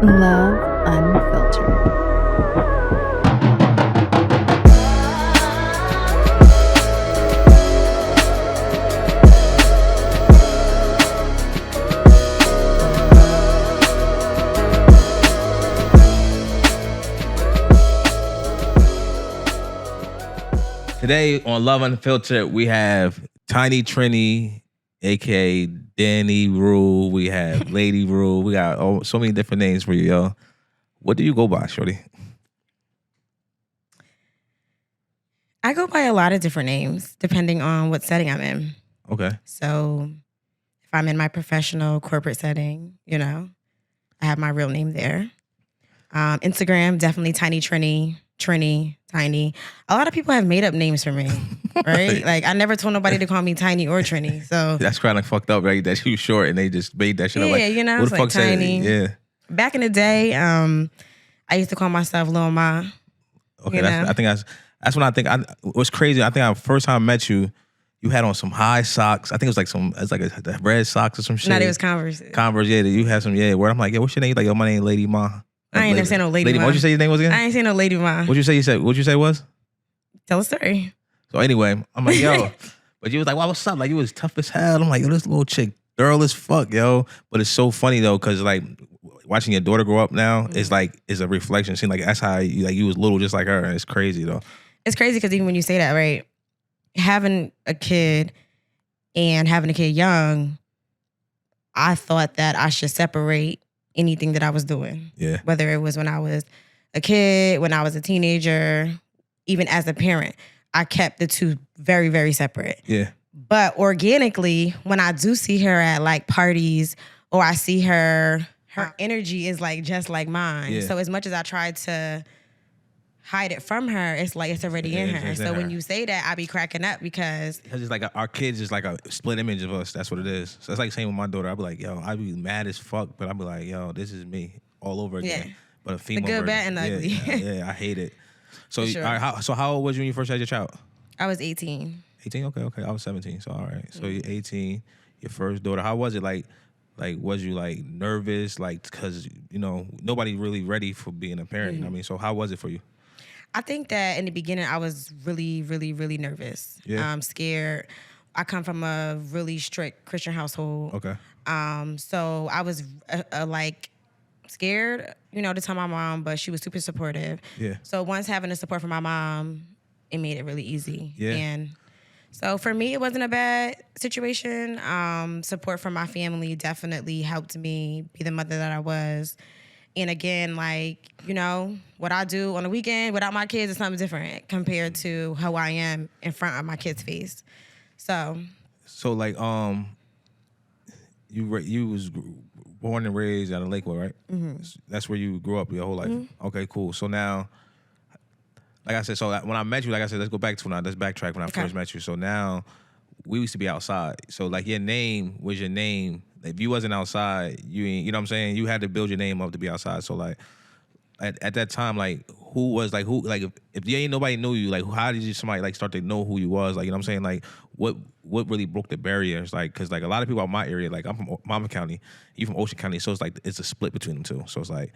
Love Unfiltered. Today on Love Unfiltered, we have Trini, aka Danie Jo. We have Lady Rule. We got so many different names for you, yo. What do you go by, shorty? I go by a lot of different names depending on what setting I'm in. Okay. So if I'm in my professional corporate setting, I have my real name there. Instagram, definitely Trini, Tiny. A lot of people have made up names for me, right? Like I never told nobody to call me Tiny or Trini. So that's kind of fucked up, right? That you short and they just made that shit up. Yeah, Like, it's like Tiny. Yeah. Back in the day, I used to call myself Lil Ma. Okay, that's when I think what's crazy. I think first time I met you, you had on some high socks. I think it was like a red socks or some shit. No, it was Converse. Converse, yeah. You had some, where I'm like, yeah, what's your name? You're like, yo, my name Lady Ma. I ain't never saying no Lady Ma. What'd you say your name was again? I ain't saying no Lady Ma. What'd you say it was? Tell a story. So anyway, I'm like, yo. But you was like, well, what's up? Like, you was tough as hell. I'm like, yo, this little chick, girl as fuck, yo. But it's so funny, though, because, like, watching your daughter grow up now is like, is a reflection. Seeing like, that's how you was little just like her. And it's crazy, though. It's crazy because even when you say that, right, having a kid and having a kid young, I thought that I should separate anything that I was doing. Yeah. Whether it was when I was a kid, when I was a teenager, even as a parent, I kept the two very, very separate. Yeah. But organically, when I do see her at like parties or I see her energy is like just like mine. Yeah. So as much as I try to hide it from her, it's like it's already in her. So when you say that, I be cracking up because it's like our kids is like a split image of us. That's what it is. So it's like same with my daughter. I be like, yo, I be mad as fuck, but I be like, yo, this is me all over again. Yeah. But a female the good, version. bad, and ugly. Yeah, I hate it. So, Sure. how old was you when you first had your child? I was 18. 18? Okay. I was 17. So all right. So you're 18, your first daughter. How was it like? Like, was you like nervous? Like, because nobody really ready for being a parent. Mm-hmm. I mean, so how was it for you? I think that in the beginning, I was really, really, really nervous. Yeah. Scared. I come from a really strict Christian household. Okay. So I was like scared, to tell my mom, but she was super supportive. Yeah. So once having the support from my mom, it made it really easy. Yeah. And so for me, it wasn't a bad situation. Support from my family definitely helped me be the mother that I was. And again, like, what I do on the weekend without my kids is something different compared to how I am in front of my kids' face. So like, you was born and raised out of Lakewood, right? Mm-hmm. That's where you grew up your whole life. Mm-hmm. Okay, cool. So now, like I said, when I met you, like I said, let's backtrack when I first met you. So now, we used to be outside. So like your name was your name. If you wasn't outside, you know what I'm saying? You had to build your name up to be outside. So like, at that time, like if ain't nobody knew you, like how did somebody like start to know who you was? Like, you know what I'm saying? Like what really broke the barriers? Like, cause like a lot of people out my area, like I'm from Monmouth County, you from Ocean County. So it's like, it's a split between them two. So it's like,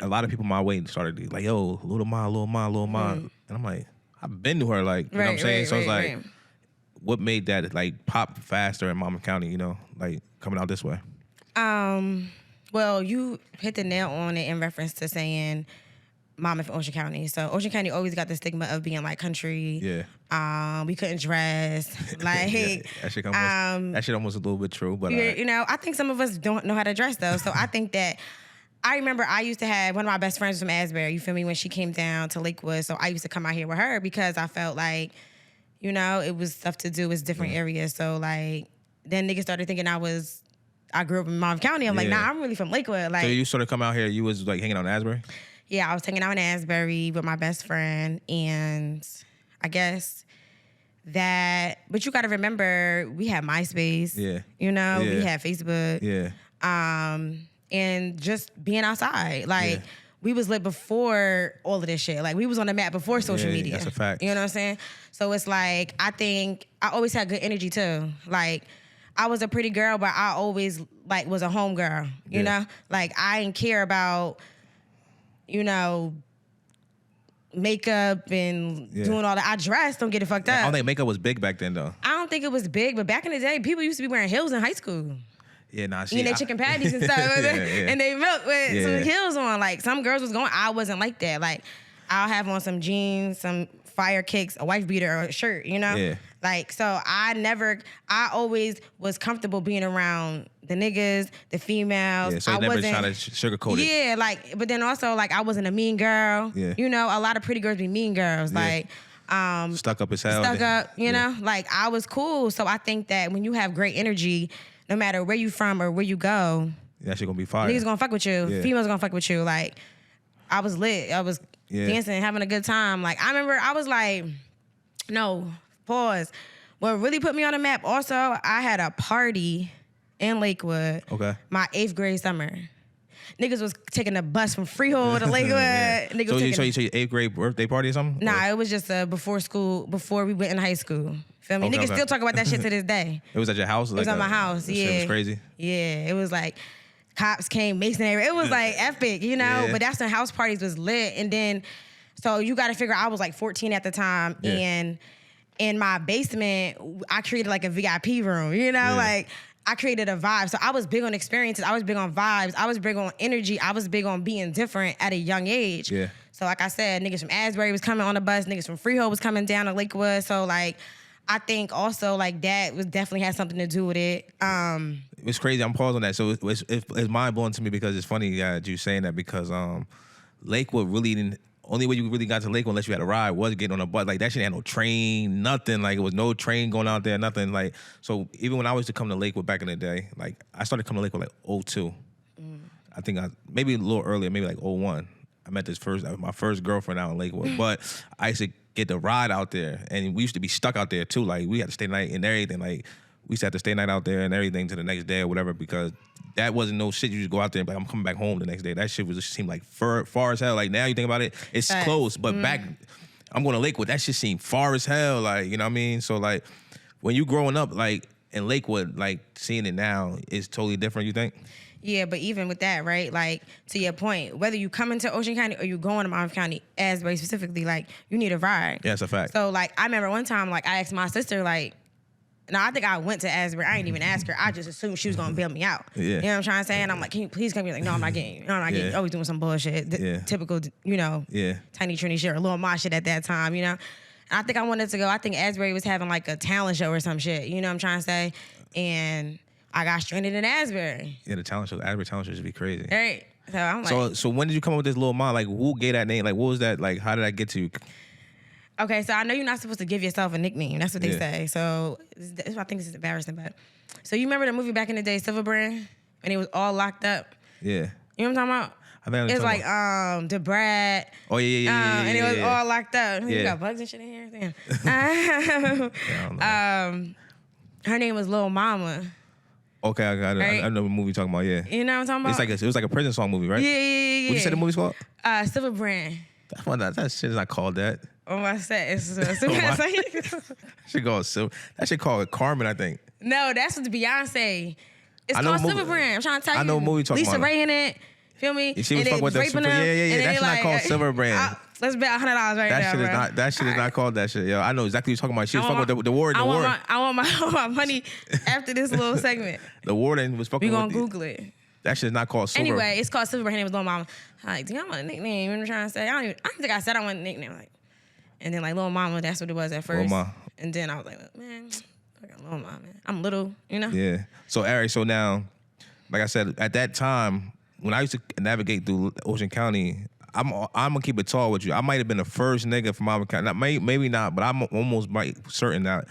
a lot of people my way started to like, yo, little ma. And I'm like, I've been to her, like, you know what I'm saying? So it's like, what made that like pop faster in Monmouth County, like coming out this way? Well, you hit the nail on it in reference to saying Monmouth and Ocean County. So Ocean County always got the stigma of being like country. Yeah. We couldn't dress. Like, yeah, that shit almost a little bit true, but I think some of us don't know how to dress though. So I think that I remember I used to have one of my best friends from Asbury, you feel me, when she came down to Lakewood. So I used to come out here with her because I felt like, it was stuff to do. It's different areas. So like, then niggas started thinking I grew up in Monmouth County. I'm like, nah, I'm really from Lakewood. Like, so you sort of come out here, you was like hanging out in Asbury? Yeah, I was hanging out in Asbury with my best friend, and I guess that, but you got to remember, we had MySpace. Yeah. We had Facebook. Yeah. And just being outside. Like, we was lit before all of this shit. Like, we was on the map before social media. That's a fact. You know what I'm saying? So it's like, I think I always had good energy too. Like, I was a pretty girl, but I always like was a home girl. You know, like I didn't care about, you know, makeup and doing all that. I dressed, don't get it fucked up. I don't think makeup was big back then, though. I don't think it was big, but back in the day, people used to be wearing heels in high school. Yeah, nah, Eating their chicken patties and stuff, and they milk with some heels on. Like some girls was going. I wasn't like that. Like I'll have on some jeans, some fire kicks, a wife beater, or a shirt. You know, like so. I always was comfortable being around the niggas, the females. Yeah, so you never trying to sugarcoat it. Yeah, like, but then also like I wasn't a mean girl. Yeah, you know, a lot of pretty girls be mean girls. Like. Stuck up as hell. Stuck up, you know? Like, I was cool. So I think that when you have great energy, no matter where you from or where you go, that shit gonna be fire. Niggas gonna fuck with you. Yeah. Females gonna fuck with you. Like, I was lit. I was dancing, having a good time. Like, I remember I was like, no, pause. What really put me on the map, also, I had a party in Lakewood. Okay. My 8th grade summer. Niggas was taking a bus from Freehold to Lakewood. Niggas so your 8th grade birthday party or something? Nah, it was just before we went in high school. Feel me? Niggas still talk about that shit to this day. It was at your house? It was at my house, yeah. Shit was crazy? Yeah, it was like cops came, masonry. It was like epic, you know? Yeah. But that's when house parties was lit. And then, so you got to figure, I was like 14 at the time. Yeah. And in my basement, I created like a VIP room, you know? Like, I created a vibe. So I was big on experiences. I was big on vibes. I was big on energy. I was big on being different at a young age. Yeah. So like I said, niggas from Asbury was coming on the bus. Niggas from Freehold was coming down to Lakewood. So like, I think also like that was definitely had something to do with it. It's crazy. I'm pausing on that. So it's mind blowing to me because it's funny you saying that because Lakewood really didn't. Only way you really got to Lakewood unless you had a ride was getting on a bus. Like that shit had no train, nothing. Like it was no train going out there, nothing. Like so even when I was to come to Lakewood back in the day, like I started coming to Lakewood like 02. I think maybe a little earlier, maybe like 01. I met my first girlfriend out in Lakewood. But I used to get the ride out there, and we used to be stuck out there too. Like we had to stay night and everything. Like we used to have to stay night out there and everything to the next day or whatever because that wasn't no shit. You just go out there and be like, I'm coming back home the next day. That shit seemed like far as hell. Like now you think about it, it's close. But back, I'm going to Lakewood. That shit seemed far as hell. Like, you know what I mean? So like when you growing up like in Lakewood, like seeing it now is totally different, you think? Yeah, but even with that, right, like, to your point, whether you come into Ocean County or you going to Monmouth County, Asbury specifically, like, you need a ride. Yeah, that's a fact. So, like, I remember one time, like, I asked my sister, like, no, I think I went to Asbury. I didn't even ask her. I just assumed she was going to bail me out. Yeah. You know what I'm trying to say? And I'm like, can you please come here? Like, no, I'm not getting you. No, I'm not getting you. Always doing some bullshit. Typical, you know, Tiny Trini shit or Lil Ma shit at that time, you know? And I think I wanted to go. I think Asbury was having, like, a talent show or some shit. You know what I'm trying to say? And I got stranded in Asbury. Yeah, the talent show, Asbury talent show should be crazy. Right. So I'm like, so when did you come up with this Lil Ma? Like, who gave that name? Like, what was that? Like, how did that get to you? Okay, so I know you're not supposed to give yourself a nickname. That's what they say. So I think this is embarrassing, but so you remember the movie back in the day, Silver Brand, and it was all locked up. Yeah. You know what I'm talking about? It's like the Brat. Oh yeah. And it was all locked up. You got bugs and shit in here. Damn. Her name was Lil Mama. Okay, I know what movie you're talking about. Yeah. You know what I'm talking about? It was like a prison song movie, right? Yeah. What you said the movie's called? Silver Brand. That shit is not called that. Oh my set. It's should go Silver. That shit called Carmen, I think. No, that's what the Beyonce. It's called Silver Brand. I'm trying to tell you. I know what movie you're talking Lisa about. Ray in it. Feel me? She was fucking with that. Yeah. That shit not called Silver Brand. Let's bet $100 right now, That shit is not called that shit. Yo, I know exactly what you're talking about. She was fucking with the warden. I want my money after this little segment. The warden was fucking with. We gonna Google it. That shit is not called Silver. Anyway, it's called Silver Brand. Her name was Lil Mama. I'm like, do you want a nickname? You know what I'm trying to say? I don't think I said I want a nickname. Like, and then like Lil Mama, that's what it was at first. Lil Ma. And then I was like, man, I got Lil Mama, man. I'm little, you know? Yeah. So Ari, so now, like I said, at that time, when I used to navigate through Ocean County, I'm gonna keep it tall with you. I might have been the first nigga from Monmouth County. Maybe not, but I'm almost certain that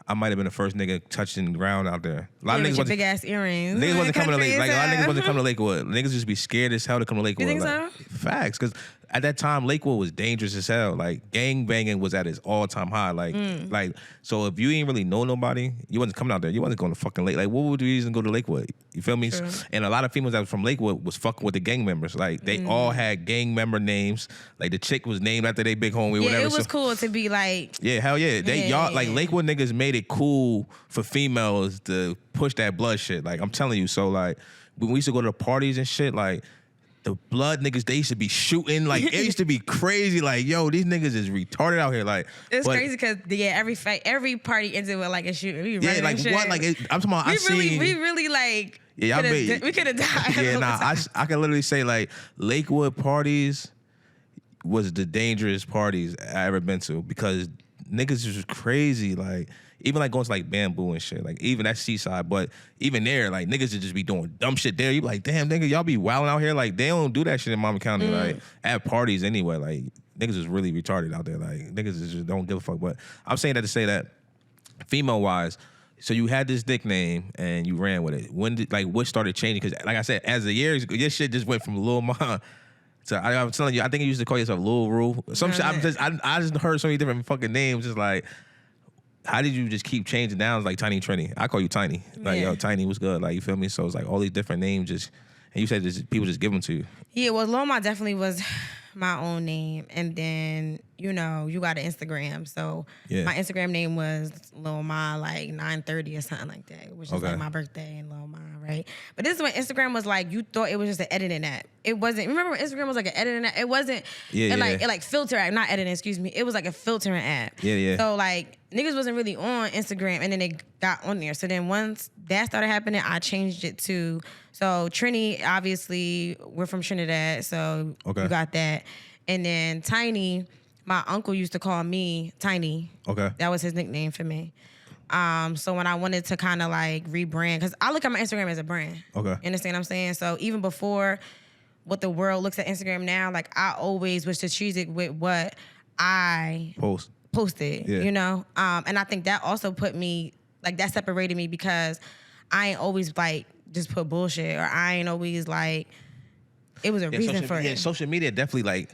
I might have been the first nigga touching the ground out there. A lot of niggas with big ass earrings. Niggas wasn't coming to Lakewood. Like a lot of niggas wasn't coming to Lakewood. Niggas just be scared as hell to come to Lakewood. You think so? Facts, because at that time, Lakewood was dangerous as hell. Like, gang banging was at its all-time high. Like, so if you ain't really know nobody, you wasn't coming out there. You wasn't going to fucking Lake. Like, what would you even go to Lakewood? You feel me? True. And a lot of females that was from Lakewood was fucking with the gang members. Like, they all had gang member names. Like, the chick was named after their big homie, whatever. It was cool to be like... Yeah, hell yeah. Y'all, like, Lakewood niggas made it cool for females to push that blood shit. Like, I'm telling you. So, like, when we used to go to the parties and shit, like, the blood niggas, they used to be shooting. Like, it used to be crazy. Like, yo, these niggas is retarded out here. Like, it's crazy because every party ended with like a shooting. We yeah, like shit. what? Like, I'm talking about. We really like. Yeah, we could have died. Yeah, nah. I can literally say like Lakewood parties was the dangerous parties I ever been to because niggas was crazy. Like, even like going to like Bamboo and shit, like even that Seaside, but even there, like niggas would just be doing dumb shit there. You be like, damn, nigga, y'all be wilding out here. Like, they don't do that shit in Monmouth County, like at parties anyway. Like, niggas is really retarded out there. Like, niggas just don't give a fuck. But I'm saying that to say that female wise, so you had this nickname and you ran with it. When did, like, what started changing? Because like I said, as the years, this shit just went from Lil Ma. So I'm telling you, I think you used to call yourself Lil Rue. Some shit. I just heard so many different fucking names. Just like, how did you just keep changing down? Like Tiny Trini. I call you Tiny. Like, yo, Tiny was good. Like, you feel me? So it's like all these different names just, and you said just, people just give them to you. Yeah, well, Lil Ma definitely was my own name. And then, you know, you got an Instagram. So my Instagram name was Lil Ma, like 9:30 or something like that, which is like my birthday and Lil Ma, right? But this is when Instagram was like, you thought it was just an editing app. It wasn't. Remember when Instagram was like an editing app? It wasn't. It like filter app, not editing, excuse me. It was like a filtering app. Yeah. So like niggas wasn't really on Instagram and then they got on there. So then once that started happening, I changed it to, so Trini, obviously, we're from Trinidad, so you got that. And then Tiny, my uncle used to call me Tiny. Okay. That was his nickname for me. So when I wanted to kind of like rebrand, because I look at my Instagram as a brand. Okay. You understand what I'm saying? So even before what the world looks at Instagram now, like I always was strategic with what I posted, you know? And I think that also put me, like that separated me because I ain't always like just put bullshit, or I ain't always like, it was a reason for it. Yeah, social media definitely like,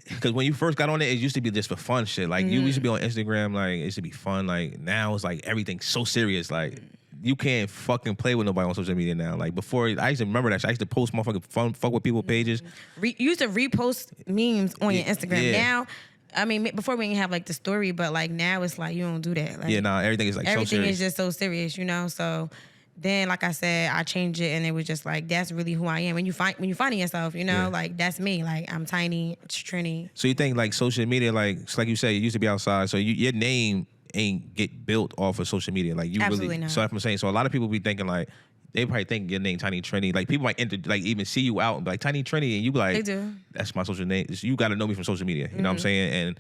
because when you first got on it used to be just for fun shit. Like, you used to be on Instagram, like, it used to be fun. Like, now it's like everything's so serious. Like, you can't fucking play with nobody on social media now. Like, before, I used to remember that shit. I used to post motherfucking fun, fuck with people pages. You used to repost memes on your Instagram. Now, I mean, before we didn't have like the story, but like now it's like, you don't do that. Like, everything is like so serious. Everything is just so serious, you know? So then, like I said, I changed it, and it was just like, that's really who I am. When you finding yourself, you know, like that's me. Like, I'm Tiny, Trini. So you think like social media, like you say, it used to be outside. So your name ain't get built off of social media. Like, you absolutely really. Not. So that's what I'm saying. So a lot of people be thinking like, they probably think your name Tiny Trini. Like, people might even see you out and be like Tiny Trini, and you be like, they do. That's my social name. You got to know me from social media. You know what I'm saying? And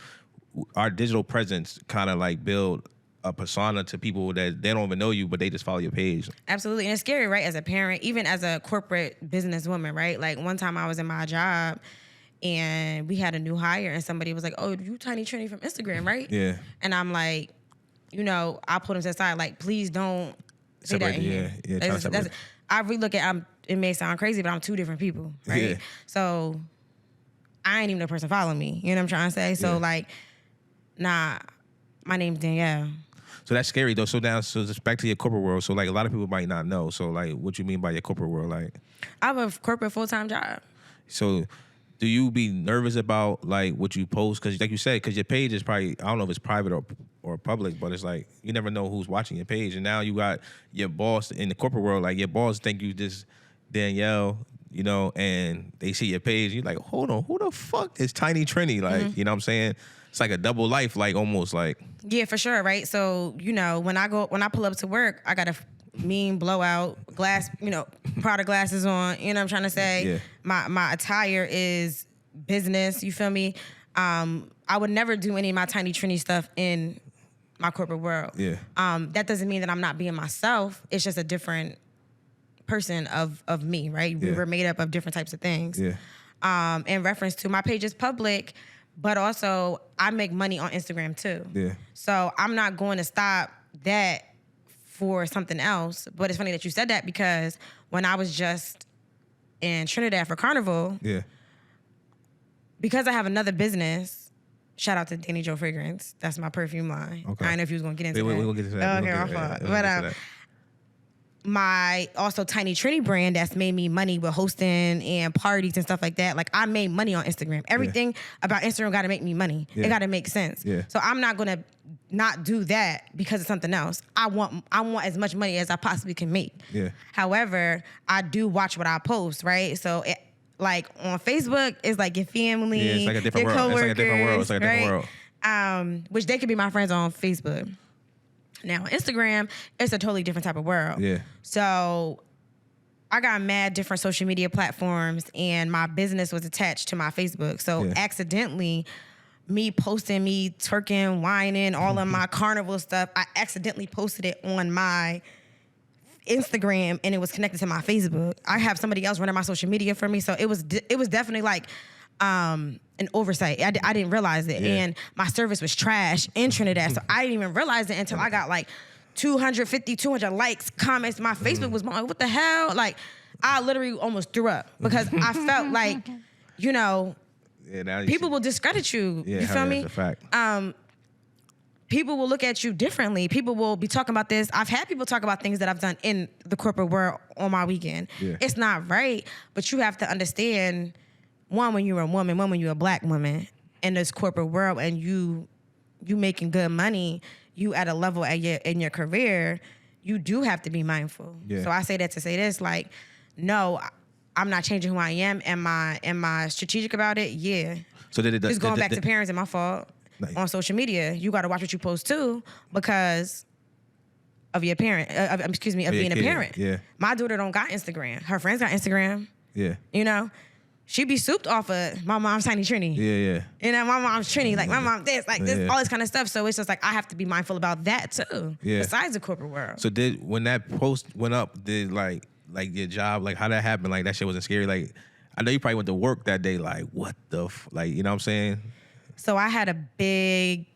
our digital presence kind of like build a persona to people that they don't even know you, but they just follow your page. Absolutely. And it's scary, right? As a parent, even as a corporate businesswoman, right? Like, one time I was in my job and we had a new hire and somebody was like, oh, you Tiny Trini from Instagram, right? Yeah. And I'm like, you know, I put them to the side, like, please don't say that in here. Yeah, I really look at, it may sound crazy, but I'm two different people, right? Yeah. So I ain't even the person following me. You know what I'm trying to say? So like, nah, my name's Danielle. So that's scary though. So just back to your corporate world. So like, a lot of people might not know. So like, what you mean by your corporate world? Like, I have a corporate full-time job. So do you be nervous about like what you post? Because like you said, because your page is probably, I don't know if it's private or public, but it's like, you never know who's watching your page. And now you got your boss in the corporate world. Like, your boss think you just Danielle, you know, and they see your page. You're like, hold on, who the fuck is Tiny Trini? Like, you know what I'm saying? It's like a double life, like almost like. Yeah, for sure, right? So, you know, when I pull up to work, I got a mean blowout glass, you know, Prada glasses on. You know what I'm trying to say? Yeah. My attire is business. You feel me? I would never do any of my Tiny Trini stuff in my corporate world. Yeah. That doesn't mean that I'm not being myself. It's just a different person of me, right? We were made up of different types of things. Yeah. In reference to, my page is public, but also I make money on Instagram too. Yeah. So I'm not going to stop that for something else. But it's funny that you said that, because when I was just in Trinidad for Carnival, because I have another business, shout out to Danie Jo fragrance. That's my perfume line. Okay. I don't know if you was gonna get into that. We'll get to that. Okay, my fault. But my also Tiny Trini brand that's made me money with hosting and parties and stuff like that. Like I made money on Instagram. Everything about Instagram got to make me money. Yeah. It got to make sense. Yeah. So I'm not gonna not do that because of something else. I want as much money as I possibly can make. Yeah. However, I do watch what I post, right? So it, like on Facebook, it's like your family, Yeah, it's like a different your world. It's coworkers, like a different world. It's like a different world. Which they could be my friends on Facebook. Now, Instagram, it's a totally different type of world. Yeah. So I got mad different social media platforms and my business was attached to my Facebook. So accidentally, me posting me twerking, whining, all of my carnival stuff, I accidentally posted it on my Instagram and it was connected to my Facebook. I have somebody else running my social media for me. So it was definitely like an oversight. I didn't realize it. Yeah. And my service was trash in Trinidad. So I didn't even realize it until I got like 200 likes, comments. My Facebook was like, what the hell? Like, I literally almost threw up because I felt like, you know, people will discredit you. Yeah, you feel me? That's a fact. People will look at you differently. People will be talking about this. I've had people talk about things that I've done in the corporate world on my weekend. Yeah. It's not right, but you have to understand, one, when you're a woman, one, when you're a black woman in this corporate world and you making good money, you at a level in your career, you do have to be mindful. Yeah. So I say that to say this, like, no, I'm not changing who I am. Am I strategic about it? Yeah. So just going back to parents and my fault. Like, on social media, you got to watch what you post too because of your parent. Of being a parent. Yeah. My daughter don't got Instagram. Her friends got Instagram. Yeah. You know, she be souped off of my mom's Tiny Trini. Yeah. You know, my mom's Trini. Like my mom this, like this, Yeah. all this kind of stuff. So it's just like I have to be mindful about that too. Yeah. Besides the corporate world. So when that post went up, did like your job, like how that happened, like that shit wasn't scary? Like I know you probably went to work that day, like what the like, you know what I'm saying? So I had a big,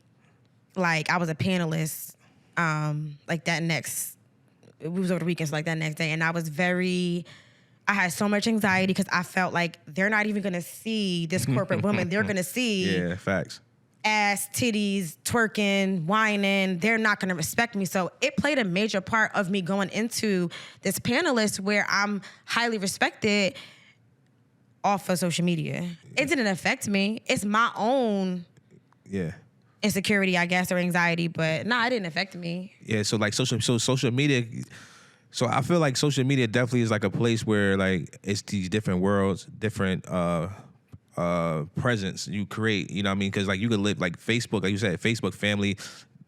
like I was a panelist, like that next, it was over the weekend, so like that next day. And I had so much anxiety because I felt like they're not even gonna see this corporate woman. They're gonna see Yeah, facts. ass, titties, twerking, whining. They're not gonna respect me. So it played a major part of me going into this panelist where I'm highly respected off of social media. It didn't affect me. It's my own insecurity, I guess, or anxiety, but no, it didn't affect me. Yeah, so like social media. So I feel like social media definitely is like a place where like it's these different worlds, different presence you create. You know what I mean? Because like you could live like Facebook, like you said, Facebook family.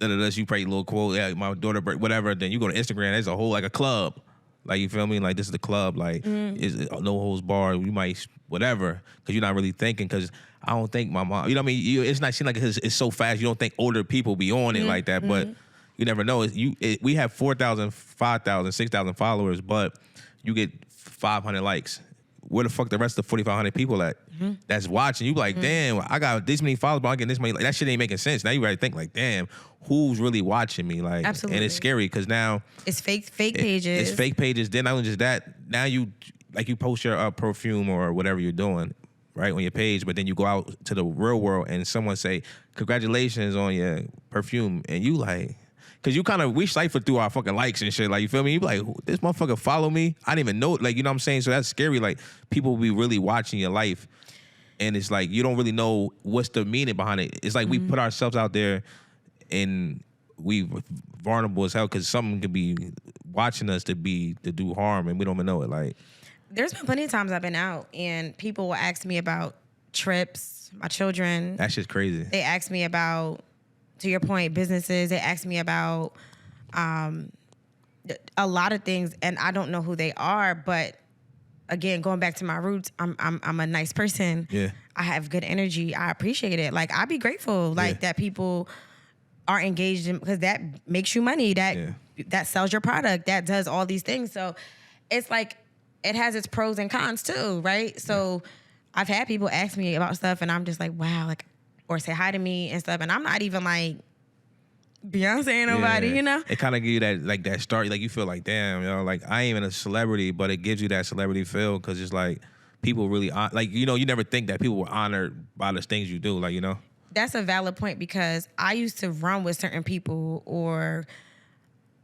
You probably a little quote, yeah, my daughter, whatever. Then you go to Instagram, there's a whole like a club. Like, you feel me? Like, this is the club. Like, is no holds barred. You might, whatever, because you're not really thinking. Because I don't think my mom, you know what I mean? It's not seem like it's so fast. You don't think older people be on it like that. But you never know. We have 4,000, 5,000, 6,000 followers, but you get 500 likes. Where the fuck the rest of the 4,500 people at? That's watching. You like, damn, I got this many followers, but I'm getting this many. Like, that shit ain't making sense. Now you gotta think like, damn, who's really watching me? Like, absolutely. And it's scary because now it's fake pages. It's fake pages. Then not only just that, now you post your perfume or whatever you're doing, right, on your page, but then you go out to the real world and someone say, congratulations on your perfume, and you like. Cause we cipher through our fucking likes and shit. Like, you feel me? You be like, this motherfucker follow me? I didn't even know. Like, you know what I'm saying? So that's scary. Like, people be really watching your life. And it's like, you don't really know what's the meaning behind it. It's like we put ourselves out there and we vulnerable as hell because something could be watching us to do harm and we don't even know it. Like, there's been plenty of times I've been out and people will ask me about trips, my children. that shit's crazy. They ask me about, to your point, businesses. They ask me about a lot of things, and I don't know who they are. But again, going back to my roots, I'm a nice person. Yeah, I have good energy. I appreciate it. Like, I'd be grateful, like that people are engaged in, because that makes you money. That sells your product. That does all these things. So it's like it has its pros and cons too, right? So I've had people ask me about stuff, and I'm just like, wow, like. Or say hi to me and stuff, and I'm not even like Beyonce nobody, you know? It kind of give you that start, like you feel like, damn, you know, like I ain't even a celebrity, but it gives you that celebrity feel because it's like people really like, you know, you never think that people were honored by the things you do, like, you know. That's a valid point because I used to run with certain people, or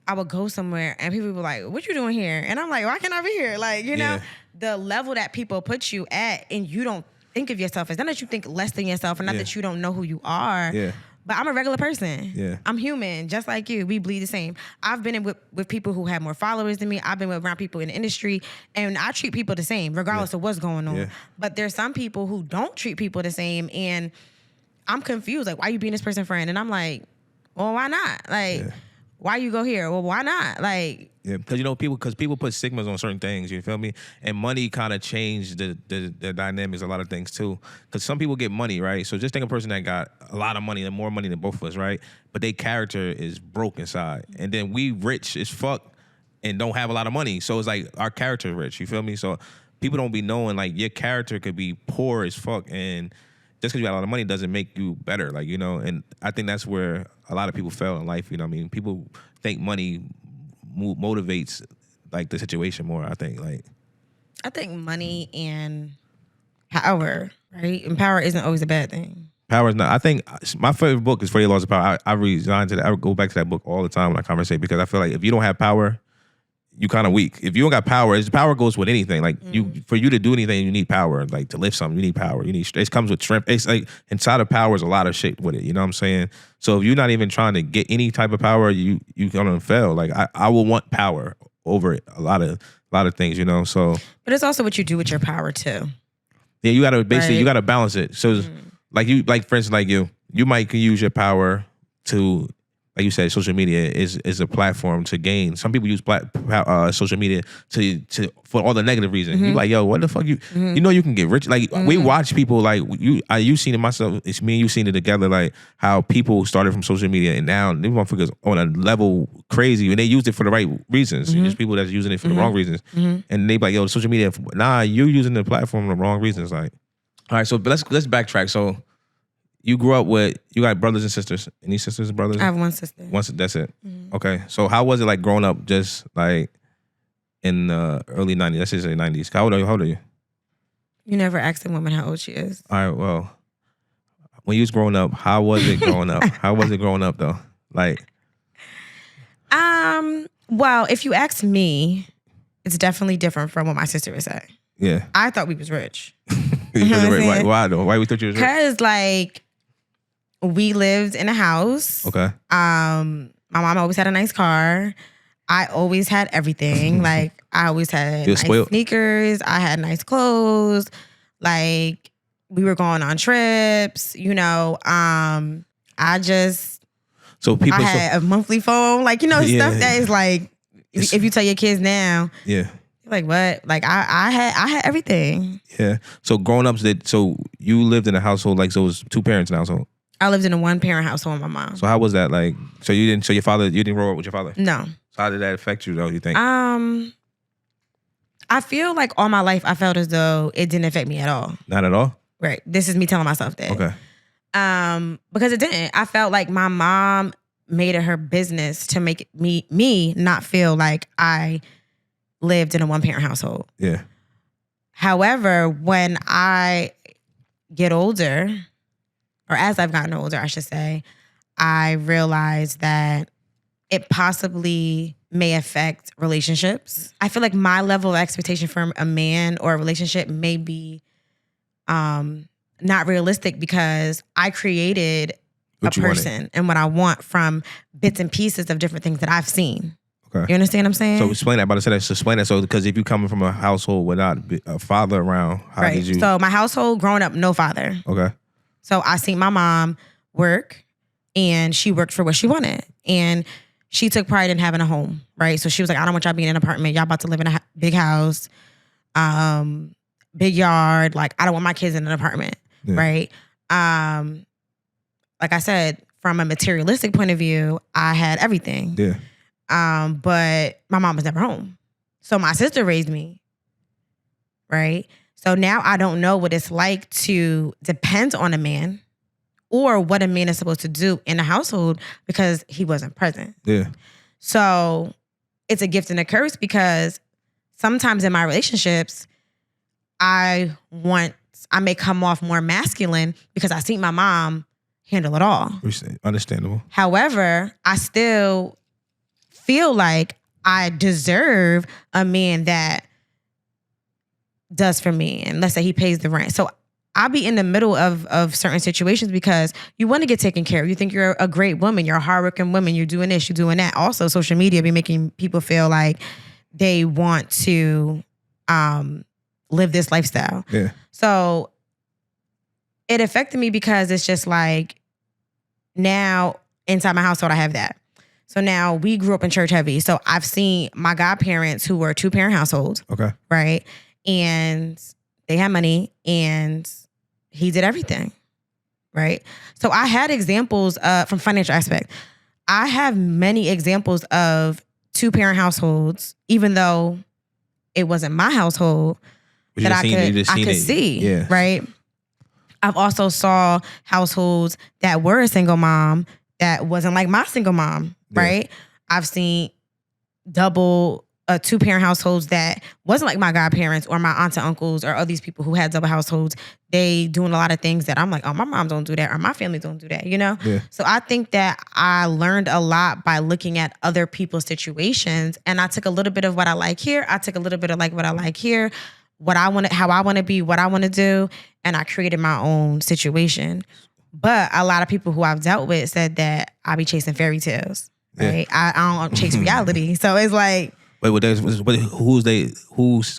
I would go somewhere and people were like, "What you doing here?" And I'm like, "Why can't I be here?" Like, you know, the level that people put you at, and you don't think of yourself as not that you think less than yourself, and not that you don't know who you are. Yeah. But I'm a regular person. Yeah. I'm human, just like you. We bleed the same. I've been with people who have more followers than me. I've been around people in the industry, and I treat people the same, regardless of what's going on. Yeah. But there's some people who don't treat people the same, and I'm confused. Like, why you being this person friend? And I'm like, well, why not? Like, why you go here? Well, why not? Like, yeah, because you know people put stigmas on certain things. You feel me? And money kind of changed the dynamics of a lot of things too. Because some people get money, right? So just think of a person that got a lot of money, and more money than both of us, right? But their character is broke inside, and then we rich as fuck and don't have a lot of money. So it's like our character is rich. You feel me? So people don't be knowing like your character could be poor as fuck, and just because you got a lot of money doesn't make you better, like, you know. And I think that's where a lot of people fail in life. You know what I mean? People think money motivates like the situation more. I think money and power, right? And power isn't always a bad thing. Power is not. I think my favorite book is 48 Laws of Power. I resigned to that. I would go back to that book all the time when I conversate, because I feel like if you don't have power, you kind of weak. If you don't got power, power goes with anything. Like for you to do anything, you need power. Like to lift something, you need power. It comes with strength. It's like inside of power is a lot of shit with it. You know what I'm saying? So if you're not even trying to get any type of power, you gonna fail. Like I will want power over a lot of things. You know. So, but it's also what you do with your power too. Yeah, you gotta basically you gotta balance it. So like for instance, like you might use your power to, like you said, social media is a platform to gain. Some people use social media to for all the negative reasons. You like, yo, what the fuck you know you can get rich. Like we watch people like you seen it myself. It's me and you seen it together. Like how people started from social media and now these motherfuckers on a level crazy, and they used it for the right reasons. There's people that's using it for the wrong reasons, and they be like, yo, social media. Nah, you're using the platform for the wrong reasons. Like, all right, so let's backtrack. So. You grew up with, you got brothers and sisters. Any sisters and brothers? I have one sister. That's it. Okay. So how was it like growing up just like in the early 90s? Let's just say 90s. How old are you? You never asked a woman how old she is. All right, well, when you was growing up, how was it growing up? How was it growing up though? Like. Well, if you ask me, it's definitely different from what my sister would say. Yeah. I thought we was rich. Why though? Why we thought you was rich? Because like, we lived in a house. Okay. My mom always had a nice car. I always had everything. Like I always had nice sneakers. I had nice clothes. Like we were going on trips. You know. I had a monthly phone. Like, you know, stuff that is like if you tell your kids now. Yeah. Like what? Like I had everything. Yeah. So growing up, so you lived in a household, like, so it was two parents in the household. I lived in a one-parent household with my mom. So how was that? Like, so you didn't grow up with your father? No. So how did that affect you though, you think? I feel like all my life I felt as though it didn't affect me at all. Not at all? Right. This is me telling myself that. Okay. Because it didn't. I felt like my mom made it her business to make me not feel like I lived in a one-parent household. Yeah. However, when I get older, or as I've gotten older, I should say, I realized that it possibly may affect relationships. I feel like my level of expectation from a man or a relationship may be not realistic because I created a person and what I want from bits and pieces of different things that I've seen. Okay. You understand what I'm saying? So explain that. About to say that. So explain that. So because if you coming from a household without a father around, how did you? So my household, growing up, no father. Okay. So I seen my mom work, and she worked for what she wanted, and she took pride in having a home, right? So she was like, I don't want y'all being in an apartment. Y'all about to live in a big house, big yard. Like, I don't want my kids in an apartment, right? Like I said, from a materialistic point of view, I had everything. Yeah. But my mom was never home. So my sister raised me, right? So now I don't know what it's like to depend on a man or what a man is supposed to do in a household because he wasn't present. Yeah. So it's a gift and a curse because sometimes in my relationships, I may come off more masculine because I see my mom handle it all. Understandable. However, I still feel like I deserve a man that does for me. And let's say he pays the rent. So I'll be in the middle of certain situations because you want to get taken care of. You think you're a great woman. You're a hardworking woman. You're doing this, you're doing that. Also, social media be making people feel like they want to live this lifestyle. Yeah. So it affected me because it's just like now inside my household, I have that. So now we grew up in church heavy. So I've seen my godparents who were 2-parent households. Okay. Right. And they had money and he did everything. Right. So I had examples from financial aspect. I have many examples of 2-parent households, even though it wasn't my household, that I could see. Yeah. Right. I've also saw households that were a single mom that wasn't like my single mom. Yeah. Right. I've seen double 2-parent households that wasn't like my godparents or my aunts and uncles or all these people who had double households. They doing a lot of things that I'm like, oh, my mom don't do that or my family don't do that, you know? Yeah. So I think that I learned a lot by looking at other people's situations, and I took a little bit of what I like here. I took a little bit of like what I like here, what I want, how I want to be, what I want to do, and I created my own situation. But a lot of people who I've dealt with said that I be chasing fairy tales, right? Yeah. I don't chase reality. So it's like, But who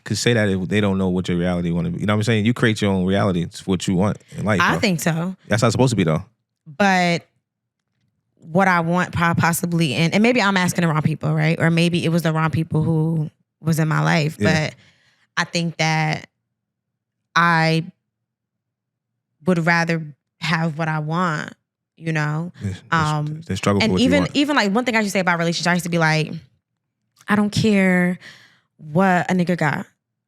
could say that if they don't know what your reality want to be? You know what I'm saying? You create your own reality. It's what you want in life. I think so. That's how it's supposed to be, though. But what I want possibly, and maybe I'm asking the wrong people, right? Or maybe it was the wrong people who was in my life. Yeah. But I think that I would rather have what I want, you know? Then struggle for and what you want. even like one thing I used to say about relationships, I used to be like, I don't care what a nigga got.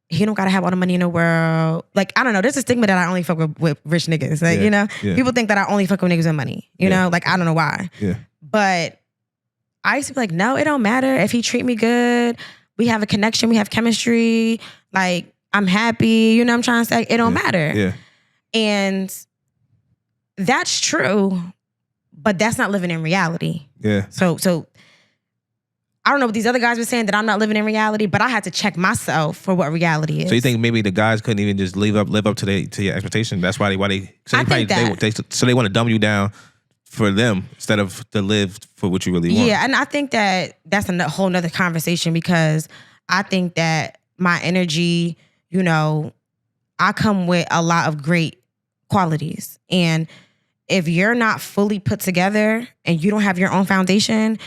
He don't gotta have all the money in the world. Like, I don't know. There's a stigma that I only fuck with rich niggas. Like, Yeah, you know, yeah. people think that I only fuck with niggas with money. You know, like I don't know why. Yeah. But I used to be like, no, it don't matter if he treat me good. We have a connection. We have chemistry. Like, I'm happy. You know what I'm trying to say? It don't matter. Yeah. And that's true, but that's not living in reality. Yeah. So I don't know what these other guys were saying, that I'm not living in reality, but I had to check myself for what reality is. So you think maybe the guys couldn't even just live up to your expectation? That's why they so they want to dumb you down for them instead of to live for what you really want. Yeah, and I think that that's a whole nother conversation, because I think that my energy, you know, I come with a lot of great qualities. And if you're not fully put together and you don't have your own foundation,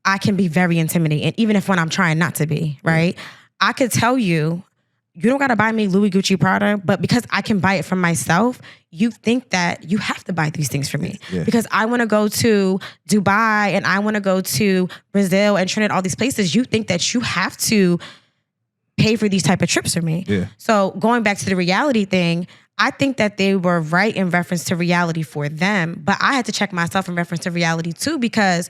I can be very intimidating, even if when I'm trying not to be, right? I could tell you, you don't got to buy me Louis, Gucci, Prada, but because I can buy it for myself, you think that you have to buy these things for me. Yeah. Because I want to go to Dubai and I want to go to Brazil and Trinidad, all these places. You think that you have to pay for these type of trips for me. Yeah. So going back to the reality thing, I think that they were right in reference to reality for them, but I had to check myself in reference to reality too, because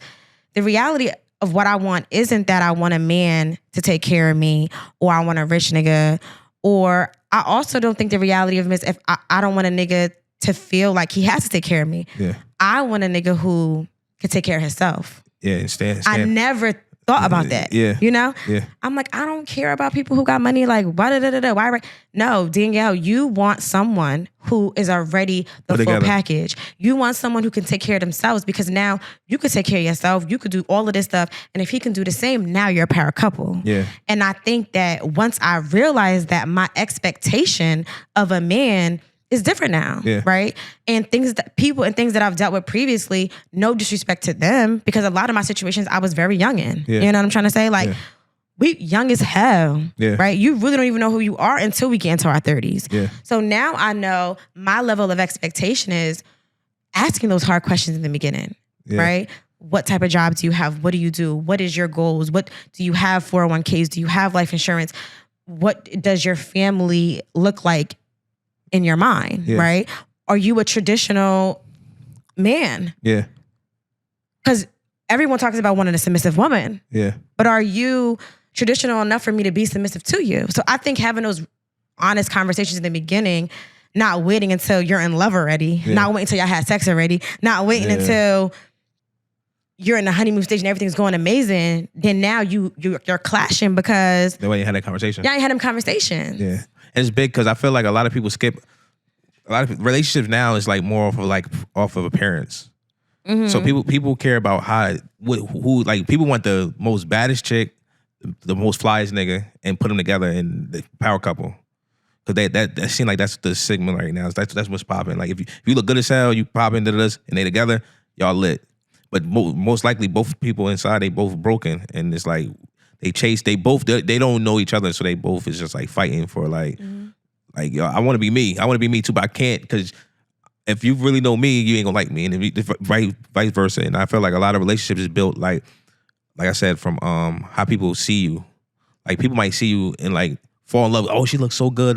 the reality of what I want isn't that I want a man to take care of me, or I want a rich nigga, or I also don't think the reality of him is if I don't want a nigga to feel like he has to take care of me. Yeah. I want a nigga who can take care of himself. Yeah, and stand. I never thought about that. Yeah. You know? Yeah. I'm like, I don't care about people who got money, like, why? No, Danielle, you want someone who is already the full package. You want someone who can take care of themselves, because now you could take care of yourself. You could do all of this stuff. And if he can do the same, now you're a power couple. Yeah. And I think that once I realized that my expectation of a man is different now, right? And things that I've dealt with previously, no disrespect to them, because a lot of my situations I was very young in. You know what I'm trying to say? Like, we young as hell, right? You really don't even know who you are until we get into our 30s. Yeah. So now I know my level of expectation is asking those hard questions in the beginning, right? What type of job do you have? What do you do? What is your goals? What do you have 401ks? Do you have life insurance? What does your family look like in your mind, right? Are you a traditional man? Yeah. Because everyone talks about wanting a submissive woman. Yeah. But are you traditional enough for me to be submissive to you? So I think having those honest conversations in the beginning, not waiting until you're in love already, not waiting until y'all had sex already, not waiting until you're in the honeymoon stage and everything's going amazing, then now you're clashing because the way you had that conversation. Y'all ain't had them conversations. Yeah. And it's big because I feel like a lot of people skip. A lot of relationships now is like more off of appearance. Mm-hmm. So people care about who like people want the most baddest chick, the most flyest nigga, and put them together in the power couple. Because that seems like that's the segment right now. That's what's popping. Like if you look good as hell, you pop into this and they together, y'all lit. But most likely both people inside they both broken, and it's like they don't know each other, so they both is just like fighting for like. Like, yo, I want to be me. I want to be me too, but I can't because if you really know me, you ain't gonna like me, and vice versa. And I feel like a lot of relationships is built like I said, from how people see you. Like people might see you and like fall in love. Oh, she looks so good,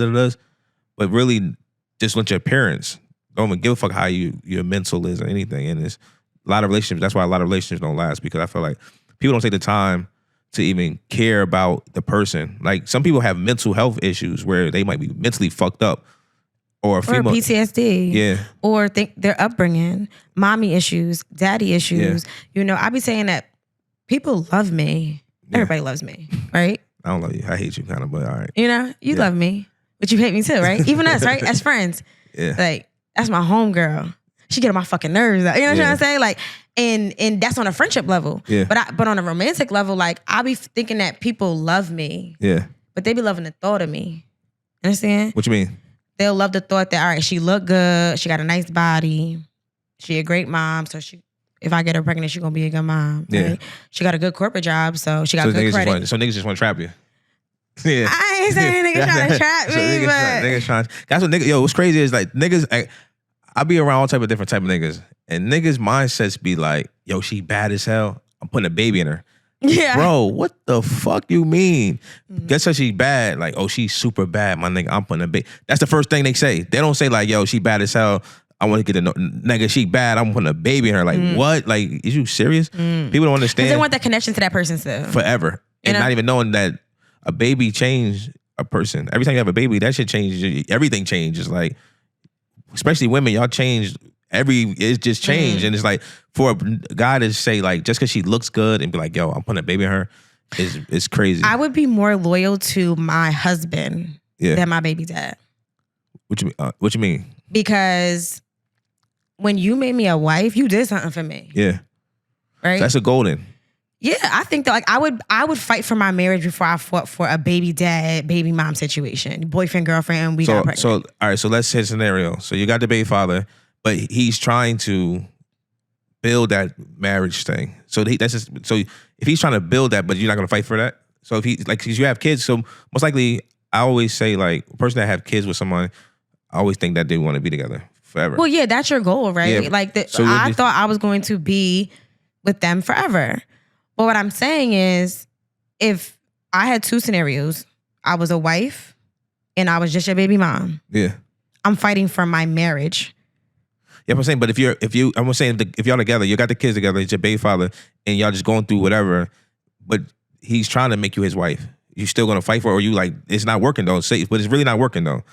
but really just with your appearance. Don't even give a fuck how your mental is or anything. And it's a lot of relationships. That's why a lot of relationships don't last, because I feel like people don't take the time to even care about the person. Like some people have mental health issues where they might be mentally fucked up, or PTSD, yeah, or think their upbringing, mommy issues, daddy issues. Yeah. You know, I be saying that people love me. Yeah. Everybody loves me, right? I don't love you. I hate you, kind of, but all right. You know, you love me, but you hate me too, right? Even us, right? As friends, yeah. Like that's my homegirl. She get on my fucking nerves. You know what I'm trying to say? Like. And that's on a friendship level. Yeah. But on a romantic level, like I be thinking that people love me. Yeah. But they be loving the thought of me. Understand? What you mean? They'll love the thought that, all right, she look good, she got a nice body, she a great mom, so if I get her pregnant, she gonna be a good mom. Right? Yeah. She got a good corporate job, so she got good credit. So niggas just want to trap you. Yeah. I ain't saying niggas trying to trap me, but niggas trying. That's what niggas. Yo, what's crazy is like niggas. I be around all type of different type of niggas. And niggas' mindsets be like, yo, she bad as hell. I'm putting a baby in her. Yeah. Bro, what the fuck you mean? Guess how she's bad? Like, oh, she's super bad, my nigga. I'm putting a baby. That's the first thing they say. They don't say like, yo, she bad as hell. I want to get to know, nigga, she bad. I'm putting a baby in her. Like, what? Like, is you serious? People don't understand. Because they want that connection to that person still. Forever. And not even knowing that a baby changed a person. Every time you have a baby, that shit changes. Everything changes. Like, especially women, y'all change. It's just changed. And it's like for a guy to say like just because she looks good and be like, yo, I'm putting a baby in her is crazy. I would be more loyal to my husband than my baby dad. What you mean? Because when you made me a wife, you did something for me. Yeah. Right? So that's a golden. Yeah, I think that like I would fight for my marriage before I fought for a baby dad, baby mom situation. Boyfriend, girlfriend, we got pregnant. So all right, so let's say a scenario. So you got the baby father, but he's trying to build that marriage thing. So so if he's trying to build that, but you're not gonna fight for that. So if he like, cause you have kids, so most likely I always say like a person that have kids with someone, I always think that they want to be together forever. Well, yeah, that's your goal, right? Yeah. Like I thought I was going to be with them forever. But what I'm saying is, if I had two scenarios, I was a wife and I was just your baby mom. Yeah, I'm fighting for my marriage. Yeah, I'm saying, but if y'all together, you got the kids together, it's your baby father, and y'all just going through whatever, but he's trying to make you his wife. You still gonna fight for it, or you like it's not working though? But it's really not working though.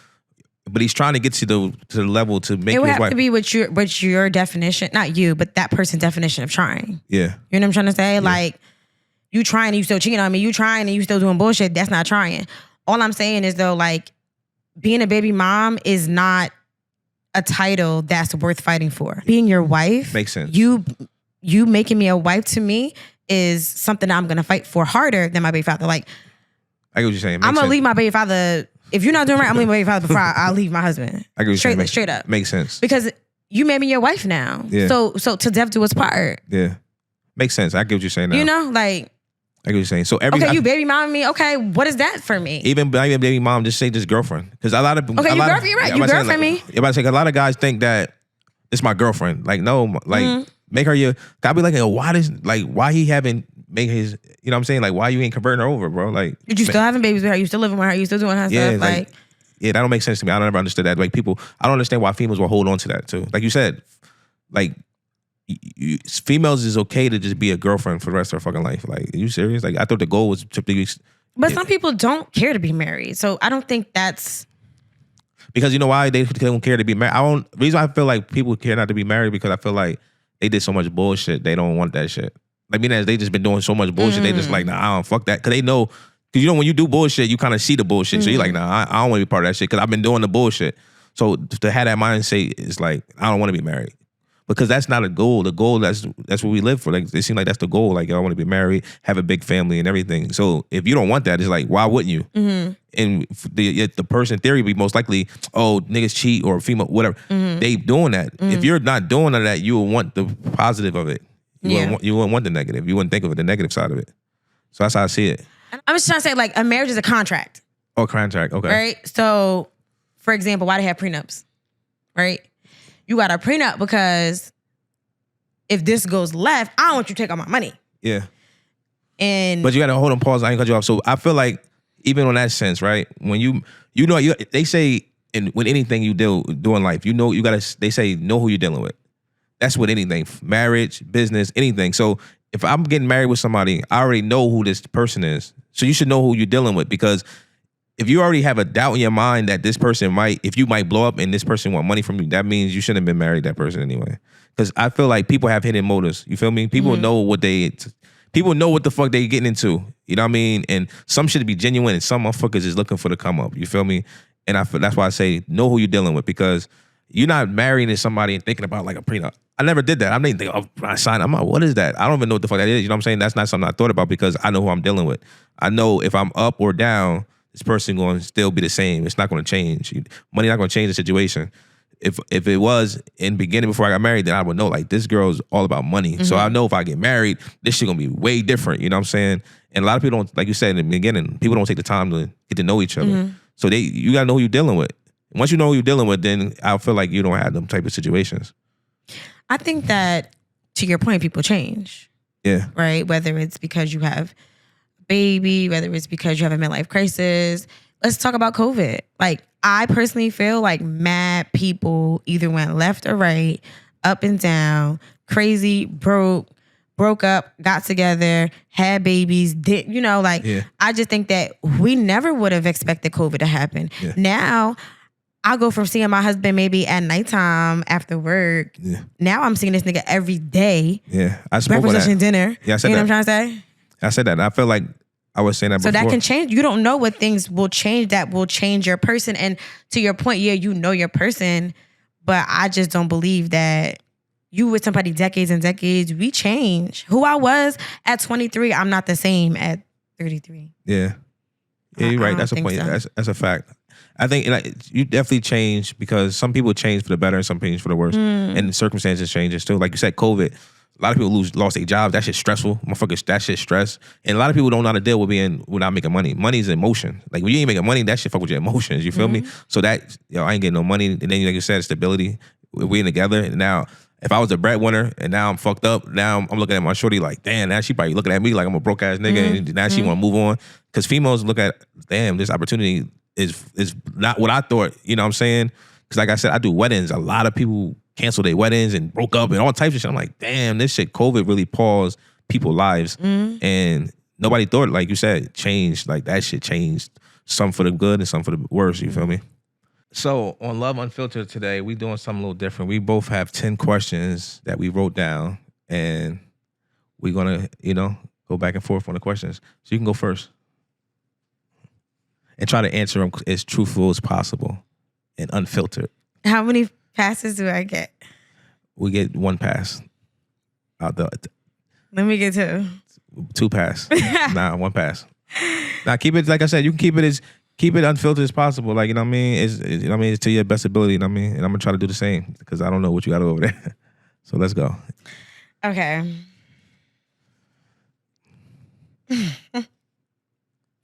But he's trying to get to the level to make you his wife. It would have to be what your definition, not you, but that person's definition of trying. Yeah. You know what I'm trying to say? Yeah. Like, you trying and you still cheating on me. You trying and you still doing bullshit. That's not trying. All I'm saying is though, like, being a baby mom is not a title that's worth fighting for. Being your wife. Makes sense. You making me a wife to me is something that I'm going to fight for harder than my baby father. Like, I get what you're saying. I'm going to leave my baby father. If you're not doing right, I'm leaving my baby father before I'll leave my husband. I get what you're saying. Straight up. Makes sense. Because you made me your wife now. Yeah. So to death do us part. Yeah. Makes sense. I get what you're saying now. You know, like. I get what you're saying. So you baby mom me. Okay, what is that for me? Even baby mom, just say this girlfriend. Because a lot of okay, you're right. You girlfriend me. You're about to say a lot of guys think that it's my girlfriend. Like no, like make her your. I'll be like, why he haven't made his? You know what I'm saying? Like why you ain't converting her over, bro? Like you still having babies with her? You still living with her? You still doing her stuff? Like yeah, that don't make sense to me. I don't ever understood that. Like people, I don't understand why females will hold on to that too. Like you said, like. Females is okay to just be a girlfriend for the rest of her fucking life. Like, are you serious? Like, I thought the goal was to be. But some people don't care to be married, so I don't think that's. Because you know why they don't care to be married. Reason I feel like people care not to be married because I feel like they did so much bullshit. They don't want that shit. Like meaning as they just been doing so much bullshit. They just like, nah, I don't fuck that. Because they know. Because you know when you do bullshit, you kind of see the bullshit. So you're like, nah, I don't want to be part of that shit because I've been doing the bullshit. So to have that mindset is like, I don't want to be married. Because that's not a goal. The goal, that's what we live for. Like it seems like that's the goal. Like I want to be married, have a big family and everything. So if you don't want that, it's like, why wouldn't you? And the person theory would be most likely, oh, niggas cheat or female, whatever. They doing that. If you're not doing that, you will want the positive of it. You wouldn't want the negative. You wouldn't think of it, the negative side of it. So that's how I see it. I'm just trying to say, like, a marriage is a contract. Oh, contract. Okay. Right? So, for example, why they have prenups? Right? You got a prenup because if this goes left, I don't want you to take all my money. Yeah. But you got to hold on, pause. I ain't cut you off. So I feel like even on that sense, right? When they say with anything you do in life, you gotta. They say know who you're dealing with. That's with anything, marriage, business, anything. So if I'm getting married with somebody, I already know who this person is. So you should know who you're dealing with because if you already have a doubt in your mind that this person if you might blow up and this person want money from you, that means you shouldn't have been married to that person anyway. Because I feel like people have hidden motives. You feel me? People know what the fuck they getting into. You know what I mean? And some should be genuine and some motherfuckers is looking for the come up. You feel me? And that's why I say know who you're dealing with because you're not marrying to somebody and thinking about like a prenup. I never did that. I didn't think, oh, I signed. I'm like, what is that? I don't even know what the fuck that is. You know what I'm saying? That's not something I thought about because I know who I'm dealing with. I know if I'm up or down, this person going to still be the same. It's not going to change. Money not going to change the situation. If it was in the beginning before I got married, then I would know like this girl's all about money. So I know if I get married, this shit going to be way different. You know what I'm saying? And a lot of people don't, like you said in the beginning, people don't take the time to get to know each other. So you got to know who you're dealing with. Once you know who you're dealing with, then I feel like you don't have them type of situations. I think that, to your point, people change. Yeah. Right? Whether it's because you have a baby, whether it's because you have a midlife crisis. Let's talk about COVID. Like, I personally feel like mad people either went left or right, up and down, crazy, broke up, got together, had babies, I just think that we never would have expected COVID to happen. Yeah. Now, I'll go from seeing my husband maybe at nighttime after work. Yeah. Now I'm seeing this nigga every day. Yeah. I spoke breakfast, lunch, that. and dinner. Yeah, I said you know that. what I'm trying to say? I said that. I feel like I was saying that before. So that can change. You don't know what things will change that will change your person. And to your point, yeah, you know your person, but I just don't believe that you with somebody decades and decades, we change. Who I was at 23, I'm not the same at 33. Yeah. Yeah, you're right. That's a point. So. That's a fact. I think you definitely change because some people change for the better and some change for the worse. And the circumstances changes too. Like you said, COVID, a lot of people lost their jobs. That shit's stressful. Motherfuckers, that shit's stress. And a lot of people don't know how to deal with without making money. Money's emotion. Like when you ain't making money, that shit fuck with your emotions. You feel me? So that, I ain't getting no money. And then like you said, stability. We in together. And now, if I was a breadwinner and now I'm fucked up, now I'm looking at my shorty like, damn, now she probably looking at me like I'm a broke ass nigga. And now she want to move on. Because females look at, damn, this opportunity is not what I thought, you know what I'm saying? Because like I said, I do weddings. A lot of people cancel their weddings and broke up and all types of shit. I'm like, damn, this shit, COVID really paused people's lives. And nobody thought, like you said, changed. Like that shit changed. Some for the good and some for the worse, you feel me? So on Love Unfiltered today, we doing something a little different. We both have 10 questions that we wrote down and we're going to, go back and forth on the questions. So you can go first. And try to answer them as truthful as possible and unfiltered. How many passes do I get? We get one pass. Let me get two. 2 pass. Nah, 1 pass. Now keep it, like I said, you can keep it unfiltered as possible. Like, you know what I mean? It's to your best ability, you know what I mean? And I'm gonna try to do the same because I don't know what you got over there. So let's go. Okay.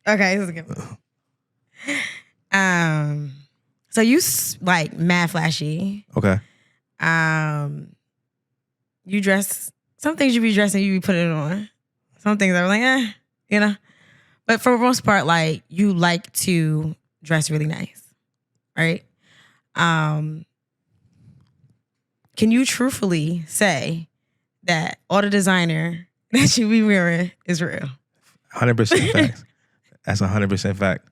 Okay, this is a good one. So you like mad flashy. Okay. You dress, some things you be dressing, you be putting it on. Some things I'm like, But for the most part, like you like to dress really nice, right? Can you truthfully say that all the designer that you be wearing is real? 100% facts. That's 100% fact.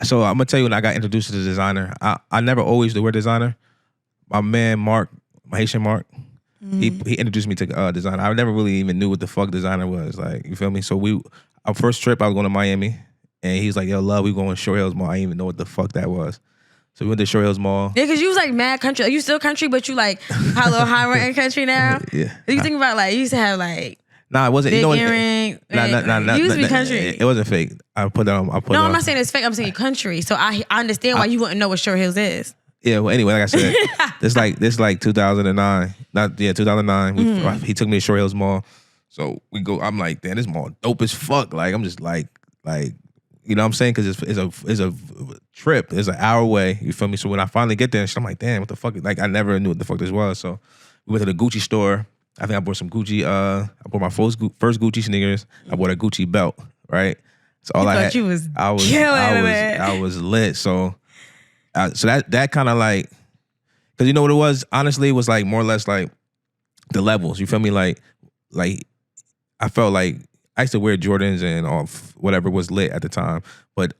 So I'm gonna tell you when I got introduced to the designer. I never always wear designer. My man Mark, my Haitian Mark, he introduced me to designer. I never really even knew what the fuck designer was. Like, you feel me? So our first trip, I was going to Miami, and he's like, "Yo, love, we going to Short Hills Mall." I didn't even know what the fuck that was. So we went to Short Hills Mall. Yeah, because you was like mad country. Are you still country, but you like a little high rent country now? Yeah. You think about like you used to have like Nah, it wasn't. big You know, earrings. nah, You used to be country. It wasn't fake. I put that on. No, I'm not saying it's fake. I'm saying country. So I understand why you wouldn't know what Short Hills is. Yeah, well, anyway, like I said, this like 2009. 2009. He took me to Short Hills Mall. So we go. I'm like, damn, this mall dope as fuck. Like, I'm just like, you know what I'm saying? Because it's a trip. It's an hour away. You feel me? So when I finally get there, I'm like, damn, what the fuck? Like, I never knew what the fuck this was. So we went to the Gucci store. I think I bought some Gucci. I bought my first Gucci sneakers. I bought a Gucci belt. Right. So all I had, you was I was lit. So that kind of like, because you know what it was? Honestly, it was like more or less like the levels. You feel me? Like I felt like I used to wear Jordans and whatever was lit at the time, but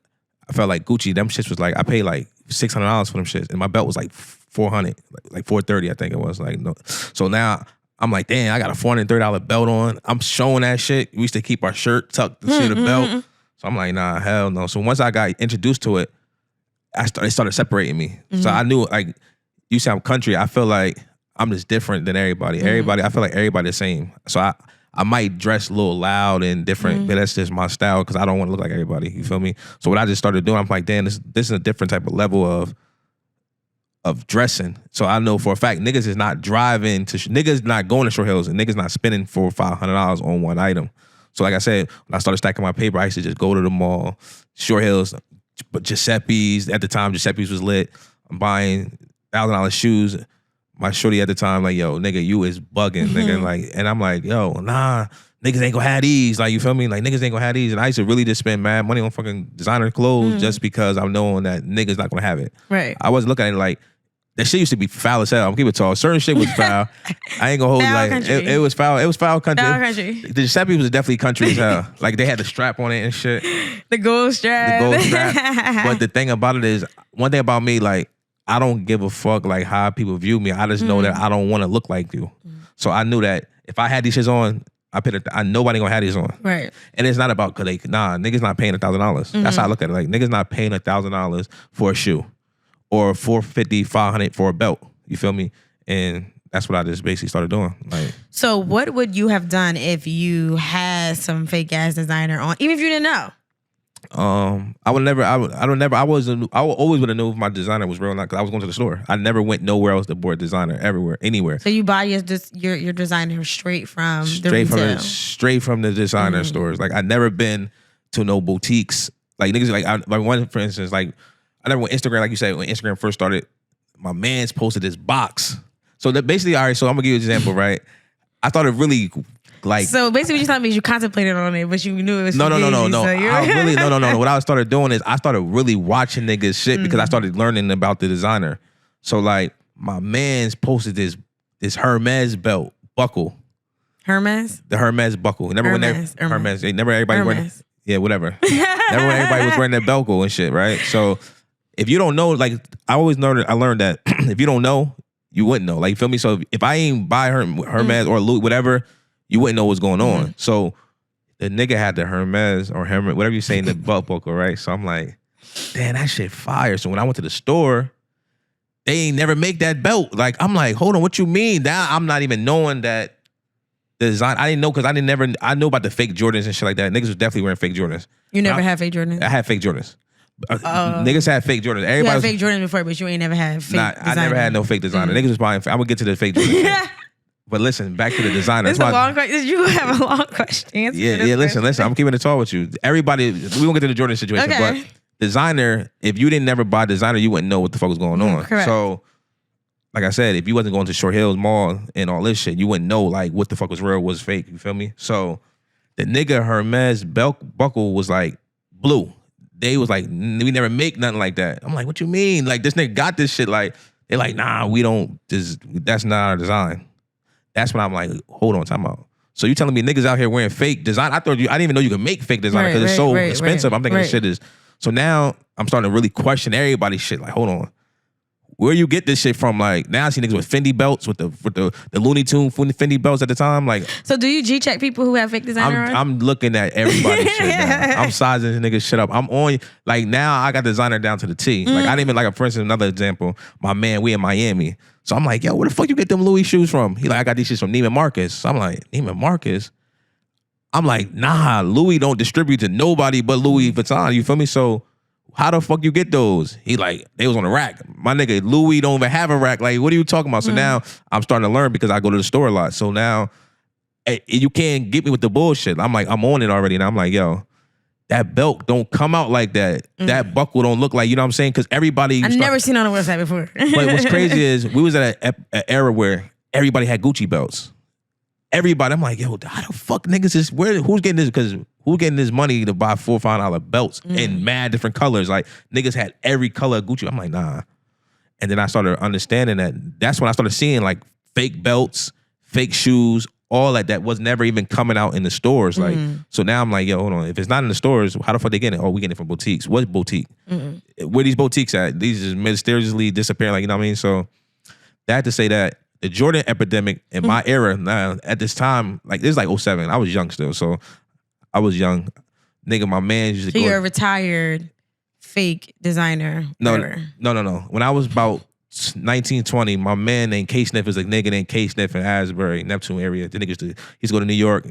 I felt like Gucci, them shits was like, I paid like $600 for them shits, and my belt was like $400, like $430, I think it was. Like, no. So now I'm like, damn, I got a $430 belt on. I'm showing that shit. We used to keep our shirt tucked to see the belt. So I'm like, nah, hell no. So once I got introduced to it, it started separating me. So I knew, like, you say I'm country, I feel like I'm just different than everybody. I feel like everybody the same. So I might dress a little loud and different, but that's just my style because I don't want to look like everybody. You feel me? So what I just started doing, I'm like, damn, this is a different type of level of dressing. So I know for a fact niggas is not driving to niggas not going to Short Hills and niggas not spending $400 or $500 on one item. So like I said, when I started stacking my paper, I used to just go to the mall, Short Hills, but Giuseppe's. At the time, Giuseppe's was lit. I'm buying $1,000 shoes. My shorty at the time, like, yo, nigga, you is bugging, nigga. Like, and I'm like, yo, nah, niggas ain't gonna have these. Like, you feel me? Like, niggas ain't gonna have these. And I used to really just spend mad money on fucking designer clothes just because I'm knowing that niggas not gonna have it. Right. I wasn't looking at it like, that shit used to be foul as hell. I'm keeping it tall. Certain shit was foul. I ain't gonna hold you like it was foul. It was foul country. Foul country. The Giuseppe was definitely country as hell. Like they had the strap on it and shit. The gold strap. But the thing about it is, one thing about me, like, I don't give a fuck like how people view me. I just know that I don't want to look like you. So I knew that if I had these shits on, I nobody gonna have these on. Right. And it's not about niggas not paying $1,000. That's how I look at it. Like niggas not paying $1,000 for a shoe or $450, $500 for a belt. You feel me? And that's what I just basically started doing. Like, so what would you have done if you had some fake ass designer on, even if you didn't know? I always would have known if my designer was real or not because I was going to the store. I never went nowhere else to board designer anywhere. So you buy your designer straight from the retail? Straight from the designer stores. Like I never been to no boutiques. Like niggas, like one for instance, like I never went Instagram. Like you said, when Instagram first started, my man's posted this box. So that basically, all right. So I'm gonna give you an example, right? I thought it really. Like, so basically what you're telling me is you contemplated on it, but you knew it was no. So What I started doing is I started really watching niggas shit because I started learning about the designer. So like my man's posted this Hermes belt buckle. Hermes? The Hermes buckle. Hermes. Never everybody wearing. Yeah, whatever. Never when everybody was wearing that buckle and shit, right? So if you don't know, like I learned that if you don't know, you wouldn't know. Like you feel me? So if I ain't buy Hermes or Louis, whatever. You wouldn't know what's going on. So the nigga had the Hermes or Hermes, whatever you say in the belt buckle, right? So I'm like, damn, that shit fire. So when I went to the store, they ain't never make that belt. Like, I'm like, hold on, what you mean? Now I'm not even knowing that the design. I didn't know because I knew about the fake Jordans and shit like that. Niggas was definitely wearing fake Jordans. You never had fake Jordans? I had fake Jordans. Niggas had fake Jordans. Everybody you had fake Jordans before, but you ain't never had fake designer. I never had no fake designer. Niggas was buying. I'm gonna get to the fake Jordans. But listen, back to the designer. It's a long question. You have a long question. Yeah. Listen. I'm keeping it tall with you. Everybody, we won't get to the Jordan situation, but designer. If you didn't never buy designer, you wouldn't know what the fuck was going on. Correct. So, like I said, if you wasn't going to Short Hills Mall and all this shit, you wouldn't know like what the fuck was real, was fake. You feel me? So, the nigga Hermes belt buckle was like blue. They was like, we never make nothing like that. I'm like, what you mean? Like this nigga got this shit. Like they're like, nah, we don't. That's not our design. That's when I'm like, hold on, time out. So you telling me niggas out here wearing fake design? I didn't even know you could make fake design because it's so expensive. I'm thinking this shit is So now I'm starting to really question everybody's shit. Like, hold on. Where you get this shit from? Like, now I see niggas with Fendi belts, with the Looney Tune Fendi belts at the time. Like, So do you G-check people who have fake designer on? I'm looking at everybody's shit now. I'm sizing this nigga shit up. I'm on, like, now I got designer down to the T. Like, I didn't even, like, for instance, another example, my man, we in Miami. So I'm like, yo, where the fuck you get them Louis shoes from? He like, I got these shits from Neiman Marcus. So I'm like, Neiman Marcus? I'm like, nah, Louis don't distribute to nobody but Louis Vuitton. You feel me? So how the fuck you get those? He like, they was on the rack. My nigga, Louis don't even have a rack. Like, what are you talking about? So now I'm starting to learn because I go to the store a lot. So now you can't get me with the bullshit. I'm like, I'm on it already. And I'm like, yo, that belt don't come out like that. That buckle don't look like, you know what I'm saying? Because everybody... I've never seen on the website before. But what's crazy is we was at an era where everybody had Gucci belts. Everybody, I'm like, yo, how the fuck niggas is, who's getting this? Because who's getting this money to buy $4 or $5 belts in mad different colors? Like, niggas had every color of Gucci. I'm like, nah. And then I started understanding that. That's when I started seeing like fake belts, fake shoes, all that was never even coming out in the stores. Like, so now I'm like, yo, hold on. If it's not in the stores, how the fuck they getting it? Oh, we getting it from boutiques. What's boutique? Where these boutiques at? These is mysteriously disappearing. Like, you know what I mean? So that to say that the Jordan epidemic in my era, now at this time, like this is like 07. I was young still, so I was young. Nigga, my man used to So go. you're a retired fake designer. No. When I was about 19, 20, my man named K Sniff is a nigga named K Sniff in Asbury, Neptune area. The niggas used to go to New York.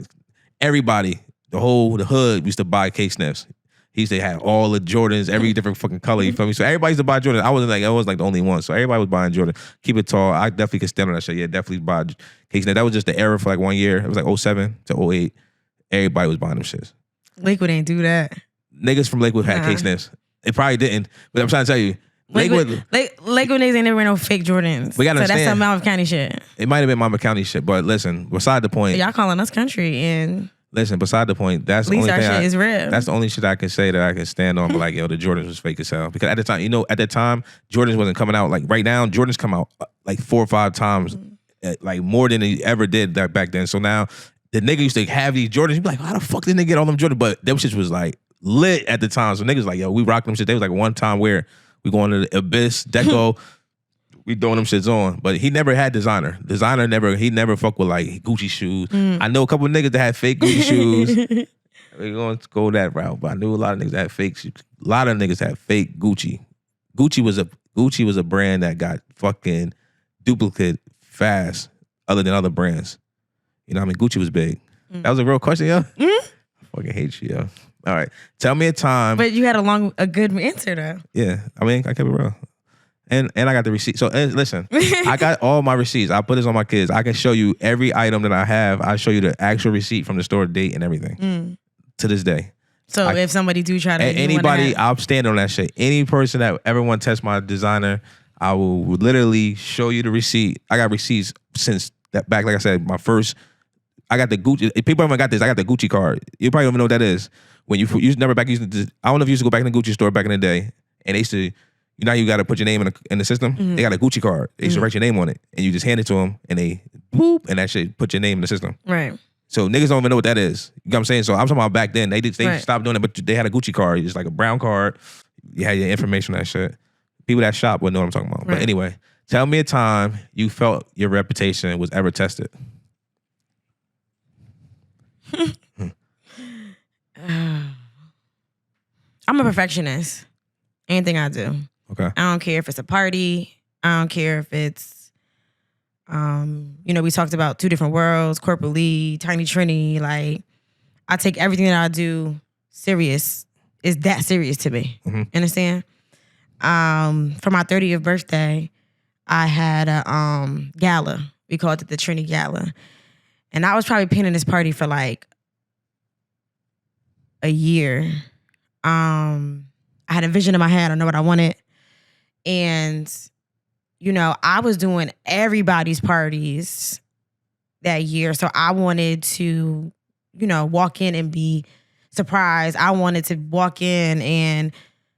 Everybody, the hood used to buy K Sniffs. He used to have all the Jordans, every different fucking color, you feel me? So everybody used to buy Jordan. I wasn't like the only one. So everybody was buying Jordan. Keep it tall. I definitely could stand on that shit. Yeah, definitely buy K-Sniff. That was just the era for like 1 year. It was like 07 to 08. Everybody was buying them shits. Lakewood ain't do that. Niggas from Lakewood had K-Sniffs. It probably didn't. But I'm trying to tell you, Lakewood niggas ain't never wear no fake Jordans. We gotta understand. That's some Monmouth County shit. It might have been Monmouth County shit, but listen, beside the point. Y'all calling us country and... Listen, beside the point, that's at the least only our thing shit is real. That's the only shit I can say that I can stand on. But like, yo, the Jordans was fake as hell. Because at the time, at that time, Jordans wasn't coming out. Like right now, Jordans come out like 4 or 5 times, like more than he ever did that back then. So now, the nigga used to have these Jordans. You'd be like, how the fuck did they get all them Jordans? But them shits was like lit at the time. So niggas like, yo, we rock them shit. They was like one time where we going to the Abyss, Deco. We throwing them shits on, but he never had designer. He never fuck with like Gucci shoes. I know a couple of niggas that had fake Gucci shoes. We're going to go that route, but I knew a lot of niggas that had fake shoes. A lot of niggas had fake Gucci. Gucci was a brand that got fucking duplicate fast, other than other brands. You know what I mean? Gucci was big. That was a real question, yo. I fucking hate you, yo. All right, tell me a time. But you had a good answer though. Yeah, I mean, I kept it real. And I got the receipt. So listen, I got all my receipts. I put this on my kids. I can show you every item that I have. I show you the actual receipt from the store, date, and everything. To this day. So if somebody do try to anybody, I'll stand on that shit. Any person that ever want to test my designer, I will literally show you the receipt. I got receipts since that back. Like I said, my first. I got the Gucci. If people haven't got this, I got the Gucci card. You probably don't even know what that is. When you never back used to. I don't know if you used to go back in the Gucci store back in the day, and they used to. You know, you got to put your name in the system. They got a Gucci card. They used to write your name on it, and you just hand it to them, and they boop, and that shit put your name in the system. Right. So niggas don't even know what that is. You know what I'm saying? So I'm talking about back then. They stopped doing it, but they had a Gucci card. It's like a brown card. You had your information on that shit. People that shop would know what I'm talking about. Right. But anyway, tell me a time you felt your reputation was ever tested. I'm a perfectionist. Anything I do. Okay. I don't care if it's a party. I don't care if it's, we talked about 2 different worlds, corporate lead, tiny Trini. Like, I take everything that I do serious. It's that serious to me. Understand? For my 30th birthday, I had a gala. We called it the Trini Gala. And I was probably planning this party for like a year. I had a vision in my head. I know what I wanted. And, I was doing everybody's parties that year. So I wanted to, walk in and be surprised. I wanted to walk in and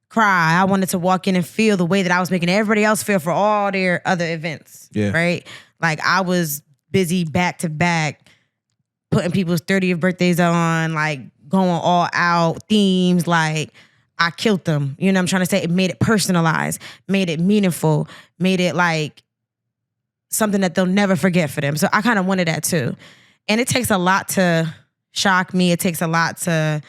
cry. I wanted to walk in and feel the way that I was making everybody else feel for all their other events. Yeah. Right? Like, I was busy back to back, putting people's 30th birthdays on, like, going all out, themes, like, I killed them. You know what I'm trying to say? It made it personalized, made it meaningful, made it like something that they'll never forget for them. So I kind of wanted that too. And it takes a lot to shock me. It takes a lot to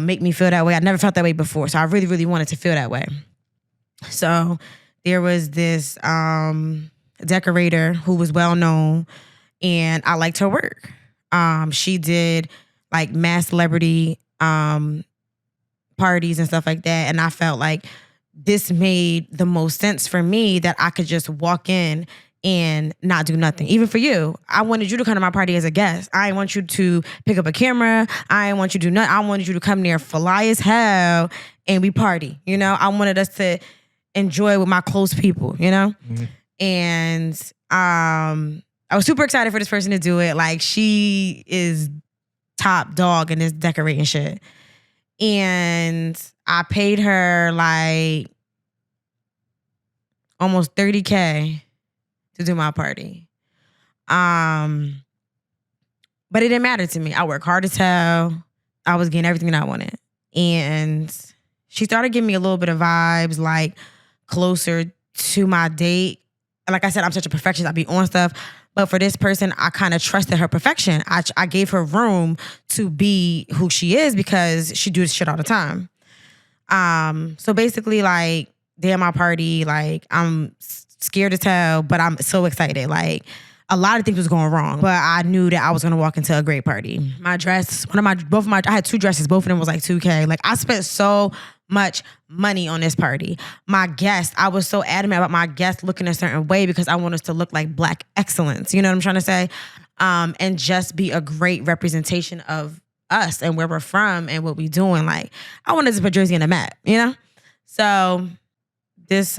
make me feel that way. I never felt that way before. So I really, really wanted to feel that way. So there was this decorator who was well known, and I liked her work. She did like mass celebrity parties and stuff like that. And I felt like this made the most sense for me, that I could just walk in and not do nothing. Even for you, I wanted you to come to my party as a guest. I didn't want you to pick up a camera. I didn't want you to do nothing. I wanted you to come there fly as hell and we party. You know, I wanted us to enjoy with my close people, you know? Mm-hmm. And I was super excited for this person to do it. Like, she is top dog in this decorating shit. And I paid her like almost $30K to do my party. But it didn't matter to me. I work hard as hell. I was getting everything that I wanted. And she started giving me a little bit of vibes like closer to my date. Like I said, I'm such a perfectionist. I be on stuff. But for this person, I kind of trusted her perfection. I gave her room to be who she is because she do this shit all the time. So basically, like, they're at my party. Like, I'm scared to tell, but I'm so excited. Like, a lot of things was going wrong, but I knew that I was gonna walk into a great party. My dress, I had 2 dresses. Both of them was like $2K. Like, I spent so much money on this party. My guests, I was so adamant about my guests looking a certain way because I want us to look like Black excellence. You know what I'm trying to say? And just be a great representation of us and where we're from and what we doing. Like, I wanted to put Jersey in the map, you know? So this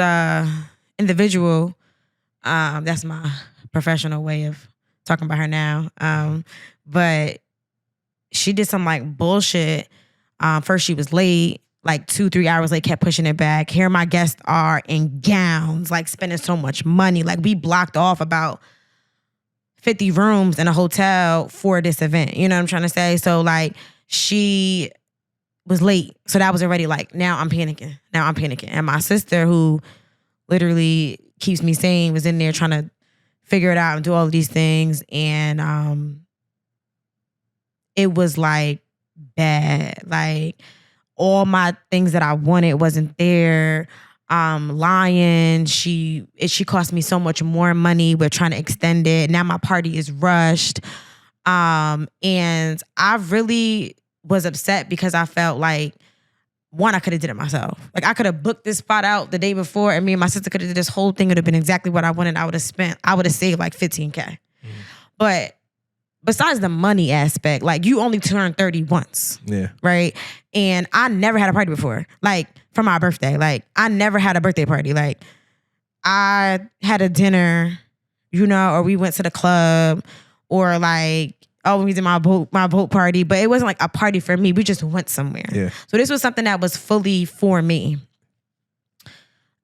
individual, that's my professional way of talking about her now. But she did some like bullshit. First she was late, like 2-3 hours late, kept pushing it back. Here my guests are in gowns, like spending so much money. Like, we blocked off about 50 rooms in a hotel for this event. You know what I'm trying to say? So like, she was late. So that was already like, now I'm panicking. And my sister, who literally keeps me sane, was in there trying to figure it out and do all of these things. And it was like bad. Like, all my things that I wanted wasn't there. Lying. She cost me so much more money. We're trying to extend it. Now my party is rushed. And I really was upset because I felt like, one, I could have did it myself. Like, I could have booked this spot out the day before, and me and my sister could have did this whole thing. It would have been exactly what I wanted. I would have saved like $15K. Mm-hmm. But besides the money aspect, like, you only turn 30 once. Yeah. Right? And I never had a party before. Like, for my birthday. Like, I never had a birthday party. Like, I had a dinner, you know, or we went to the club, or like, oh, we did my boat party. But it wasn't like a party for me. We just went somewhere. Yeah. So this was something that was fully for me.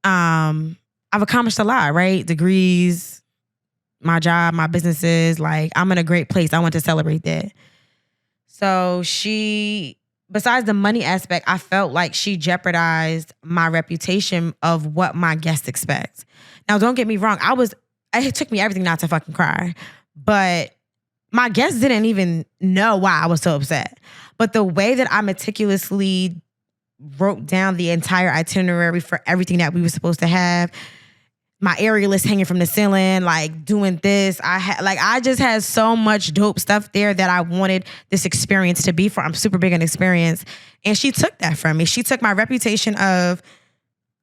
I've accomplished a lot, right? Degrees, my job, my businesses. Like, I'm in a great place. I want to celebrate that. So besides the money aspect, I felt like she jeopardized my reputation of what my guests expect. Now, don't get me wrong. It took me everything not to fucking cry. But my guests didn't even know why I was so upset. But the way that I meticulously wrote down the entire itinerary for everything that we were supposed to have, my area list hanging from the ceiling, like doing this. I just had so much dope stuff there that I wanted this experience to be for. I'm super big on experience. And she took that from me. She took my reputation of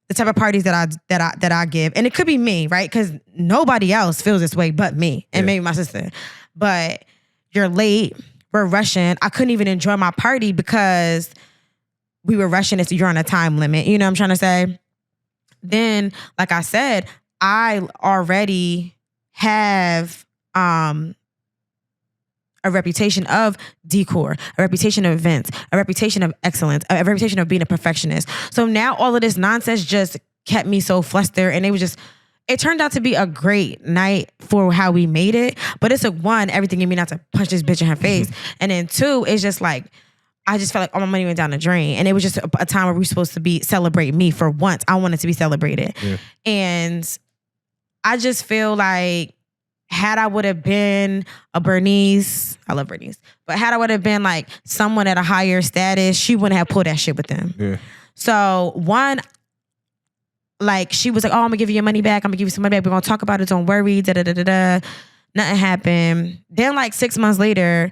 the type of parties that I give. And it could be me, right? Because nobody else feels this way but me and maybe my sister. But you're late, we're rushing. I couldn't even enjoy my party because we were rushing it, so you're on a time limit. You know what I'm trying to say? Then, like I said, I already have a reputation of decor, a reputation of events, a reputation of excellence, a reputation of being a perfectionist. So now all of this nonsense just kept me so flustered, and it turned out to be a great night for how we made it. But it's one, everything in me not to punch this bitch in her face. And then 2, it's just like, I just felt like all my money went down the drain. And it was just a time where we were supposed to celebrate me for once. I wanted to be celebrated. Yeah. And I just feel like had I would have been a Bernice, I love Bernice, but had I would have been like someone at a higher status, she wouldn't have pulled that shit with them. Yeah. So one, like she was like, oh, I'm gonna give you your money back. I'm gonna give you some money back. We're gonna talk about it. Don't worry. Da da da da da. Nothing happened. Then like 6 months later,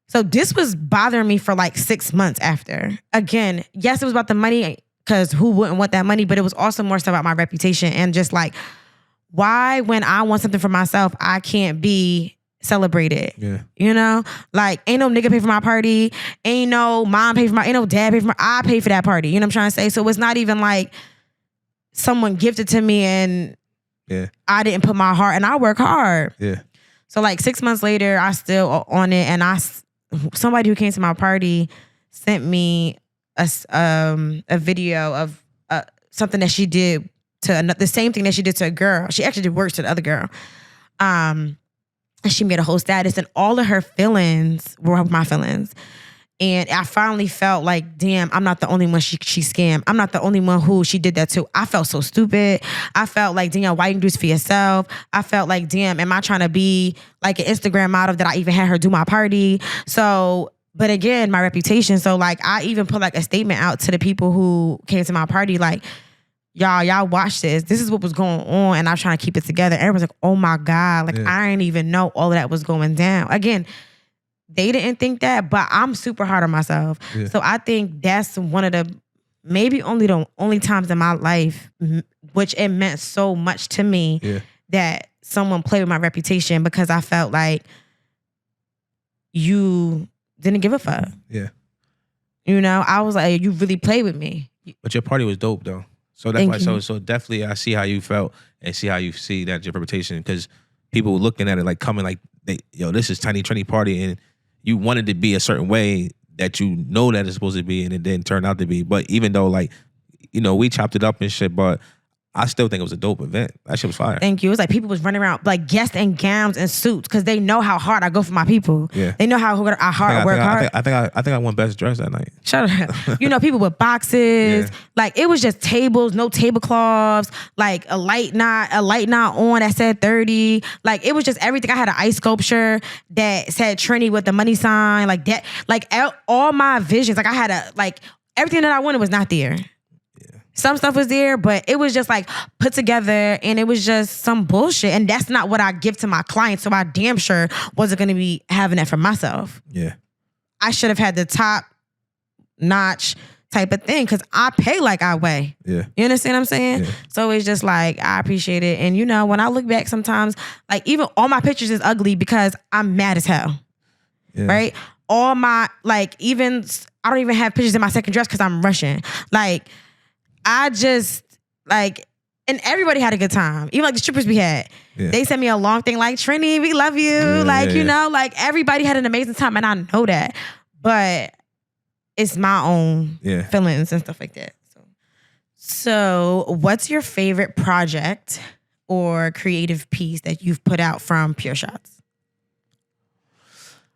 so this was bothering me for like 6 months after. Again, yes, it was about the money because who wouldn't want that money? But it was also more so about my reputation and just like, why when I want something for myself, I can't be celebrated? Yeah. You know? Like, ain't no nigga pay for my party. Ain't no mom pay for ain't no dad pay for I pay for that party. You know what I'm trying to say? So it's not even like someone gifted to me and I didn't put my heart, and I work hard. Yeah. So like 6 months later, I still on it, and somebody who came to my party sent me a video of something that she did to the same thing that she did to a girl. She actually did worse to the other girl. And she made a whole status, and all of her feelings were my feelings. And I finally felt like, damn, I'm not the only one she scammed. I'm not the only one who she did that to. I felt so stupid. I felt like, damn, why you do this for yourself? I felt like, damn, am I trying to be like an Instagram model that I even had her do my party? So, but again, my reputation. So like, I even put like a statement out to the people who came to my party, like, y'all watch this. This is what was going on, and I was trying to keep it together. Everyone's like, oh my God, like I didn't even know all of that was going down. Again, they didn't think that, but I'm super hard on myself. Yeah. So I think that's one of the maybe the only times in my life, which it meant so much to me that someone played with my reputation because I felt like you didn't give a fuck. Yeah. You know, I was like, you really played with me. But your party was dope though. So that's why. So definitely, I see how you felt and see how you see that your reputation, because people looking at it like coming like, this is Trini party, and you wanted to be a certain way that you know that it's supposed to be, and it didn't turn out to be. But even though like, we chopped it up and shit, but I still think it was a dope event. That shit was fire. Thank you. It was like people was running around like guests in gowns and suits because they know how hard I go for my people. Yeah. They know how hard I work hard. I think I won best dress that night. Shut up. People with boxes. Yeah. Like it was just tables, no tablecloths, like a light knot on that said 30. Like it was just everything. I had an ice sculpture that said Trini with the money sign, like that. Like all my visions, like I had everything that I wanted was not there. Some stuff was there, but it was just like put together, and it was just some bullshit. And that's not what I give to my clients. So I damn sure wasn't going to be having that for myself. Yeah. I should have had the top notch type of thing because I pay like I weigh. Yeah. You understand what I'm saying? Yeah. So it's just like, I appreciate it. And when I look back sometimes, like even all my pictures is ugly because I'm mad as hell. Yeah. Right? All my, I don't even have pictures in my second dress because I'm rushing. Like, I just, and everybody had a good time. Even like the strippers we had. Yeah. They sent me a long thing like, Trini, we love you. Everybody had an amazing time, and I know that. But it's my own feelings and stuff like that. So what's your favorite project or creative piece that you've put out from Pure Shots?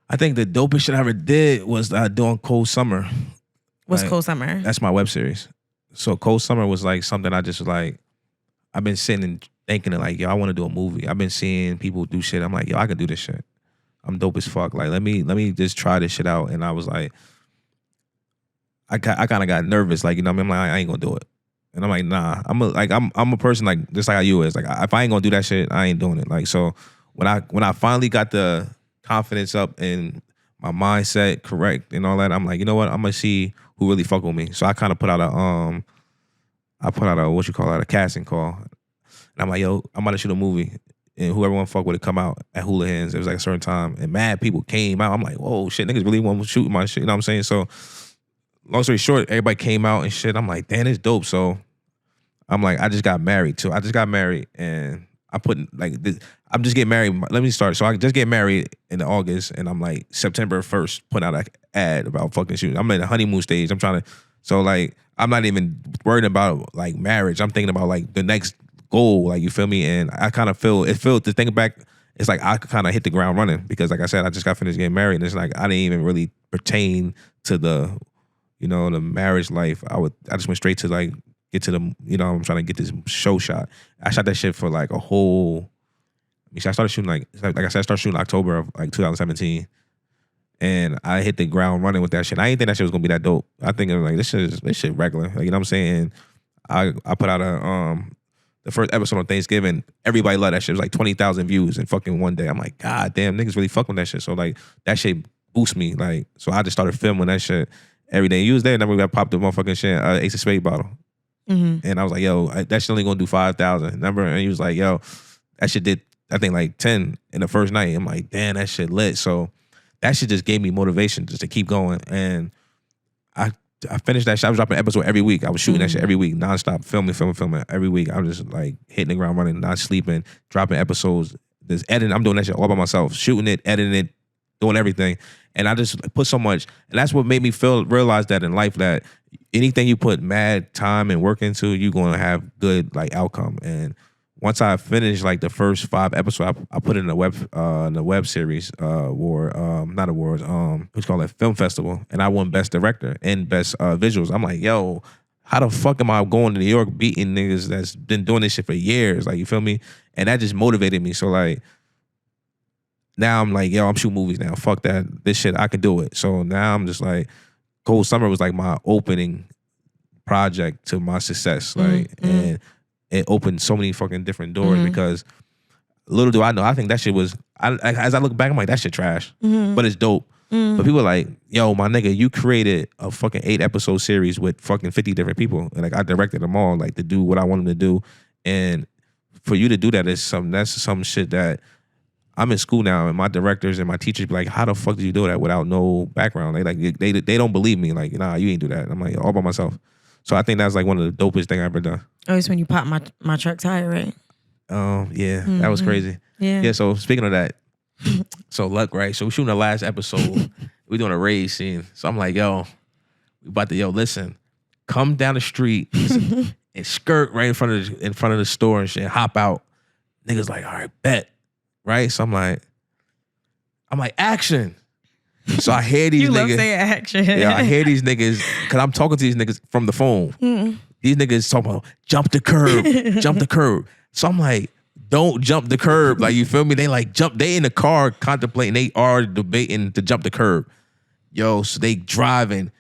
I think the dopest shit I ever did was doing Cold Summer. What's Cold Summer? That's my web series. So Cold Summer was like something I just I've been sitting and thinking like, yo, I want to do a movie. I've been seeing people do shit. I'm like, yo, I can do this shit. I'm dope as fuck. Like, let me just try this shit out. And I was like, I kind of got nervous. Like, I'm like, I ain't gonna do it. And I'm like, nah. I'm a person like just like how you is. Like, if I ain't gonna do that shit, I ain't doing it. Like, so when I finally got the confidence up and my mindset correct and all that, I'm like, you know what? I'm gonna see who really fuck with me. So I kind of put out a casting call. And I'm like, yo, I'm about to shoot a movie. And whoever want to fuck with it come out at Hula Hands. It was like a certain time. And mad people came out. I'm like, whoa, shit, niggas really want to shoot my shit. You know what I'm saying? So long story short, everybody came out and shit. I'm like, damn, it's dope. So I'm like, I just got married too. I just got married and I put I'm just getting married. Let me start. So I just get married in August, and I'm like September 1st putting out an ad about fucking shooting. I'm in the honeymoon stage. I'm trying to, so like I'm not even worried about like marriage. I'm thinking about like the next goal. Like, you feel me? And I kind of feel to think back. It's like I kind of hit the ground running because, like I said, I just got finished getting married, and it's like I didn't even really pertain to the, the marriage life. I just went straight to like get to the, I'm trying to get this show shot. I shot that shit for like a whole. I started shooting like I said, I started shooting October of like 2017, and I hit the ground running with that shit. I didn't think that shit was gonna be that dope. I think like this shit regular. Like, you know what I'm saying? I put out the first episode on Thanksgiving. Everybody loved that shit. It was like 20,000 views in fucking one day. I'm like, God damn, niggas really fuck with that shit. So like that shit boosts me. Like, so I just started filming that shit every day. You was there, and then we got popped the motherfucking shit, Ace of Spades bottle. And I was like, yo, that shit only gonna do 5,000. Remember? And he was like, yo, that shit did, I think, like 10 in the first night. I'm like, damn, that shit lit. So that shit just gave me motivation just to keep going. And I finished that shit. I was dropping an episode every week. I was shooting that shit every week, nonstop, filming every week. I was just like hitting the ground running, not sleeping, dropping episodes. There's editing. I'm doing that shit all by myself, shooting it, editing it, doing everything. And I just put so much, and that's what made me realize that in life, that anything you put mad time and work into, you're going to have good like outcome. And once I finished like the first 5 episodes, I put it in the web series not awards, what's called a film festival, and I won best director and best visuals. I'm like, yo, how the fuck am I going to New York beating niggas that's been doing this shit for years? Like, you feel me? And that just motivated me. So like, now I'm like, yo, I'm shooting movies now. Fuck that. This shit, I can do it. So now I'm just like, Cold Summer was like my opening project to my success. Like, and it opened so many fucking different doors because little do I know, I think that shit was, as I look back, I'm like, that shit trash, but it's dope. But people are like, yo, my nigga, you created a fucking 8-episode series with fucking 50 different people. And like, I directed them all, like, to do what I want them to do. And for you to do that that's some shit that I'm in school now, and my directors and my teachers be like, how the fuck did you do that without no background? They don't believe me. Like, nah, you ain't do that. I'm like, all by myself. So I think that's like one of the dopest things I've ever done. Oh, it's when you pop my truck tire, right? Yeah, that was crazy. Yeah. So speaking of that, so luck, right? So we're shooting the last episode. We're doing a raid scene. So I'm like, yo, we about to, listen, come down the street and skirt right in front of the store and shit. Hop out. Niggas like, all right, bet. Right? So I'm like, action. So I hear these you niggas. You love saying action. Yeah, I hear these niggas, because I'm talking to these niggas from the phone. These niggas talking about, jump the curb, jump the curb. So I'm like, don't jump the curb. Like, you feel me? They like jump. They in the car contemplating. They are debating to jump the curb. Yo, so they driving.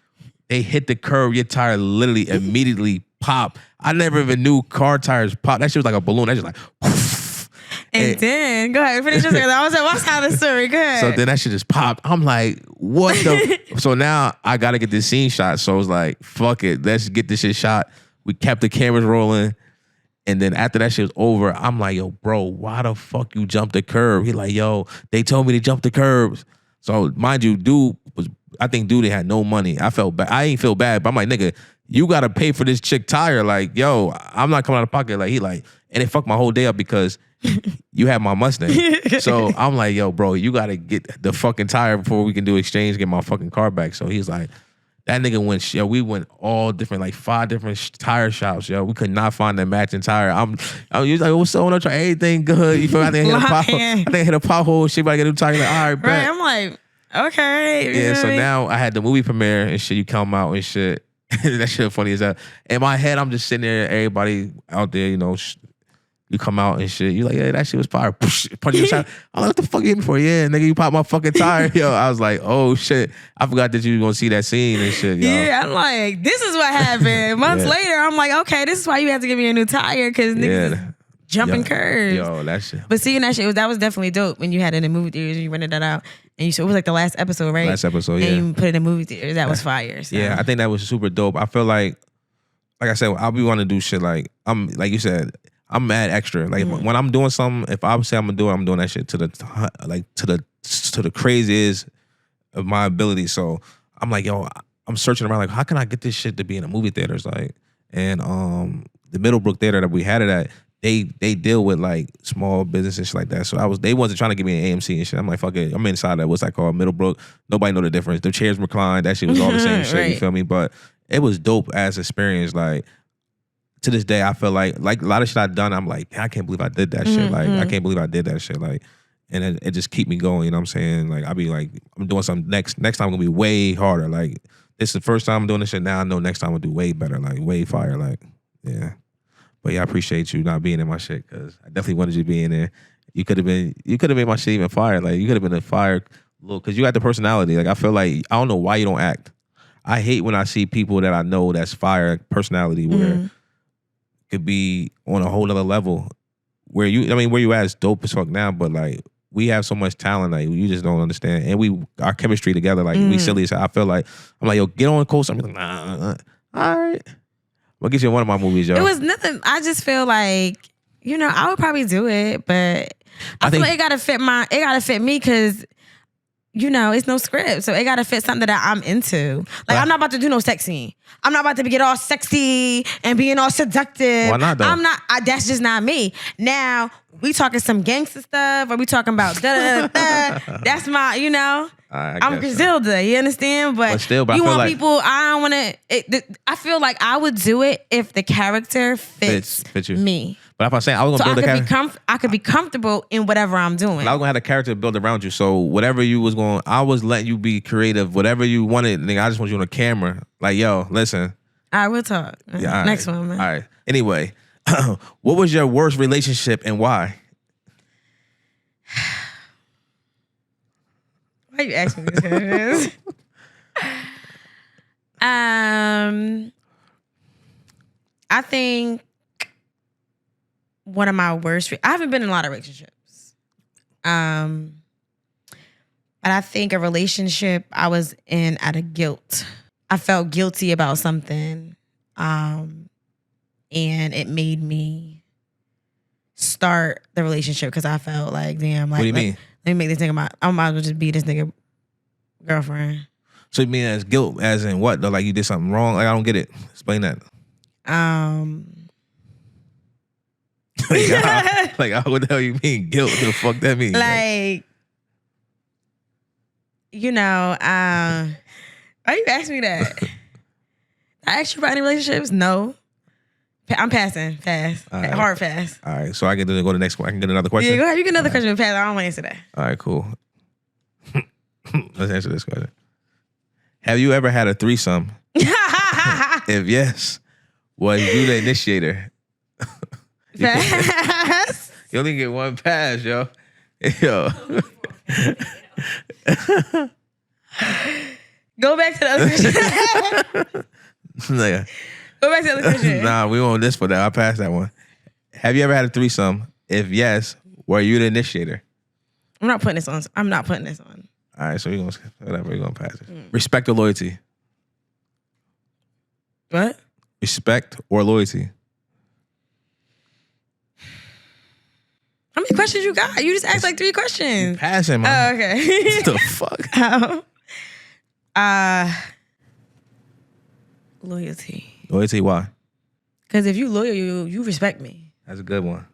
They hit the curb. Your tire literally immediately pop. I never even knew car tires pop. That shit was like a balloon. That just like, whoosh. And then, go ahead, finish your story. I was like, what's how the story? Go ahead. So then that shit just popped. I'm like, what the? So now I got to get this scene shot. So I was like, fuck it. Let's get this shit shot. We kept the cameras rolling. And then after that shit was over, I'm like, yo, bro, why the fuck you jumped the curb? He like, yo, they told me to jump the curbs. So mind you, I think dude had no money. I felt bad. I ain't feel bad, but I'm like, nigga, you got to pay for this chick tire. Like, yo, I'm not coming out of pocket. Like, he like, and it fucked my whole day up because you had my Mustang. So I'm like, yo, bro, you got to get the fucking tire before we can do exchange, get my fucking car back. So he's like, that nigga went, we went all different, like 5 different tire shops, yo. We could not find the matching tire. I was like, what's up? Try anything good. You feel me? I think I hit a pothole. Shit, I get a new tire. Like, all right, bet. Right, I'm like, okay. Yeah, so now I had the movie premiere and shit. You come out and shit. That shit funny as hell. In my head, I'm just sitting there, everybody out there, you come out and shit. You like, yeah, that shit was fire. Punch you shot. I'm like, what the fuck you hitting for? Yeah, nigga, you popped my fucking tire. Yo, I was like, oh shit. I forgot that you were gonna see that scene and shit, yo. Yeah, I'm like, this is what happened. Months later, I'm like, okay, this is why you had to give me a new tire, because niggas is jumping curbs. Yo, that shit. But seeing that shit, that was definitely dope when you had it in the movie theaters and you rented that out. And you said it was like the last episode, right? Last episode, yeah. And you put it in the movie theaters. That was fire. So. Yeah, I think that was super dope. I feel like I said, I'll be wanting to do shit like you said, I'm mad extra. Like when I'm doing something, if I say I'm gonna do it, I'm doing that shit to the craziest of my ability. So I'm like, yo, I'm searching around like, how can I get this shit to be in the movie theaters? Like, and the Middlebrook theater that we had it at, they deal with like small business and shit like that. So they wasn't trying to give me an AMC and shit. I'm like, fuck it, I'm inside that. What's that called? Middlebrook. Nobody know the difference. The chairs reclined. That shit was all the same shit. Right. You feel me? But it was dope as experience. Like, to this day, I feel like a lot of shit I've done, I'm like, I can't believe I did that shit. Like, I can't believe I did that shit. Like, and it just keep me going. You know what I'm saying? Like I be like, I'm doing something next time I'm gonna be way harder. Like this is the first time I'm doing this shit. Now I know next time I'll do way better. Like way fire. Like yeah. But yeah, I appreciate you not being in my shit because I definitely wanted you to be in there. You could have made my shit even fire. Like you could have been a fire look because you got the personality. Like I feel like I don't know why you don't act. I hate when I see people that I know that's fire personality where could be on a whole other level. Where you at is dope as fuck now, but like we have so much talent, like you just don't understand. And our chemistry together, like we silly as hell. I feel like I'm like, yo, get on coast. I'm like, nah, all right. What gets you in one of my movies, yo? It was nothing. I just feel like, I would probably do it, but I feel like it gotta fit me because, it's no script. So it gotta fit something that I'm into. Like I'm not about to do no sex scene. I'm not about to get all sexy and being all seductive. Why not though? I'm not. That's just not me. Now we talking some gangster stuff, or we talking about da da da da. That's my, I'm Griselda. You understand? But still, you want people. I don't want to. I feel like I would do it if the character fits you. me. But if I'm saying I was gonna build a character, I could be comfortable in whatever I'm doing. I was gonna have a character built around you. So whatever you was going, I was letting you be creative. Whatever you wanted, nigga, I just want you on the camera. Like, yo, listen. All right, we'll talk. Yeah, next one, man. All right. Anyway, what was your worst relationship and why? Why you asking me this? I think one of my worst. I haven't been in a lot of relationships. But I think a relationship I was in out of guilt. I felt guilty about something, and it made me start the relationship because I felt like, damn, like, what do you mean? Let me make this nigga I might as well just be this nigga girlfriend. So you mean as guilt, as in what though? Like you did something wrong? Like I don't get it. Explain that. What the hell you mean guilt? What the fuck that mean? Like, why you asking me that? I asked you about any relationships? No. I'm passing fast. Right. Hard fast. All right. So I can go to the next one. I can get another question? Yeah, go ahead. You get another question. Pass. I don't want to answer that. All right, cool. Let's answer this question. Have you ever had a threesome? If yes, was you the initiator? Pass. You only get one pass, yo. Yo. Go back to the other question. Go back to the other question. Nah, we won't this for that. I passed that one. Have you ever had a threesome? If yes, were you the initiator? I'm not putting this on. All right, so we're gonna pass it. Respect or loyalty? What? Respect or loyalty? How many questions you got? You just asked like 3 questions. Passing, man. Oh, okay. What the fuck? Loyalty. Loyalty, why? Because if you loyal, you respect me. That's a good one.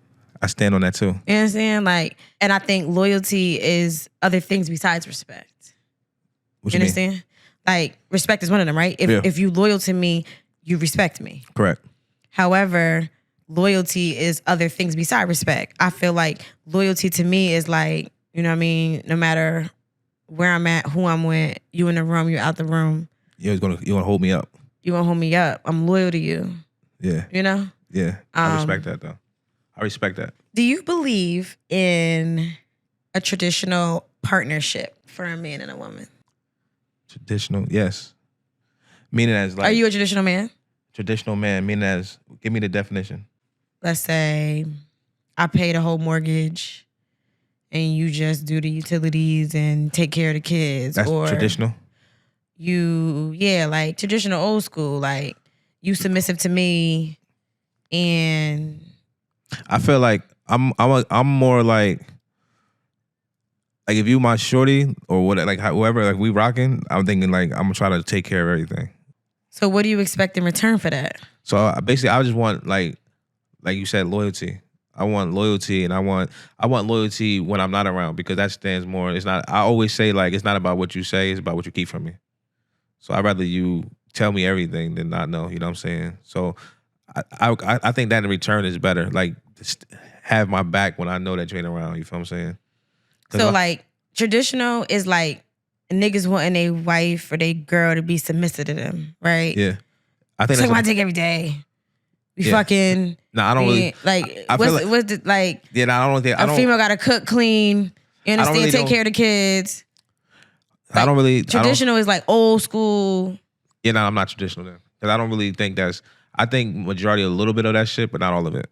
I stand on that too. You know what I'm saying? Like, and I think loyalty is other things besides respect. What you understand? Mean? Like, respect is one of them, right? If you loyal to me, you respect me. Correct. However, loyalty is other things besides respect. I feel like loyalty to me is like, you know what I mean? No matter where I'm at, who I'm with, you in the room, you out the room. You gonna hold me up. You gonna hold me up. I'm loyal to you. Yeah. You know? Yeah. I respect that though. I respect that. Do you believe in a traditional partnership for a man and a woman? Traditional, yes. Meaning as like... Are you a traditional man? Traditional man, meaning as... Give me the definition. Let's say I pay the whole mortgage and you just do the utilities and take care of the kids. That's or traditional? Like traditional old school. Like you submissive to me and... I feel like I'm more like if you my shorty or what, like whoever, like we rocking, I'm thinking like I'm gonna try to take care of everything. So what do you expect in return for that? So basically I just want like you said, loyalty. I want loyalty, and I want loyalty when I'm not around, because that stands more. It's not. I always say like it's not about what you say, it's about what you keep from me. So I'd rather you tell me everything than not know. You know what I'm saying? So I think that in return is better. Like just have my back when I know that you ain't around. You feel what I'm saying? So like traditional is like niggas wanting a wife or their girl to be submissive to them, right? Yeah. I think Suck that's my dick every day. We fucking. No, I don't really. Like, I feel like, what's the, like? Yeah, no, I don't think. A female got to cook, clean. You understand? Really take care of the kids. Like, I don't really. Traditional is like old school. Yeah, no, I'm not traditional then, because I don't really think that's. I think majority a little bit of that shit, but not all of it.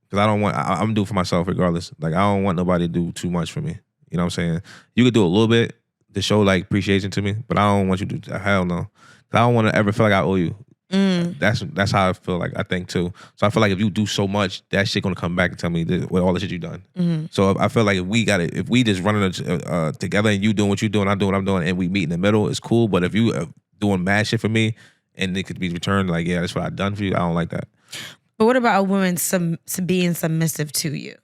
Because I don't want. I'm do for myself regardless. Like I don't want nobody to do too much for me. You know what I'm saying? You could do a little bit to show like appreciation to me, but I don't want you to. Hell no. I don't want to ever feel like I owe you. That's how I feel like. I think too. So I feel like if you do so much, that shit gonna come back and tell me what all the shit you done. So I feel like if we just running together and you doing what you doing, I'm doing what I'm doing, and we meet in the middle, it's cool. But if you doing mad shit for me, and it could be returned like, yeah, that's what I done for you, I don't like that. But what about a woman being submissive to you?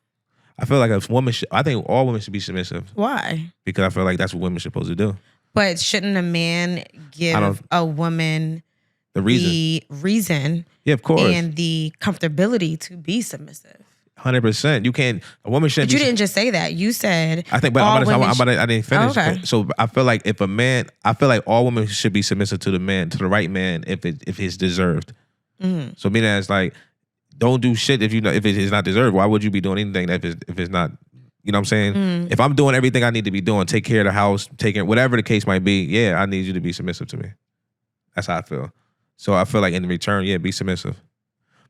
I feel like I think all women should be submissive. Why? Because I feel like that's what women are supposed to do. But shouldn't a man give a woman the reason, yeah, of course, and the comfortability to be submissive? 100%. You can't. A woman shouldn't. But you didn't just say that. You said. I think, but I didn't finish. Okay. So I feel like if a man, I feel like all women should be submissive to the man, to the right man, if it's deserved. So meaning it's like, don't do shit if it is not deserved. Why would you be doing anything if it's not? You know what I'm saying? If I'm doing everything I need to be doing, take care of the house, whatever the case might be, yeah, I need you to be submissive to me. That's how I feel. So I feel like in return, yeah, be submissive.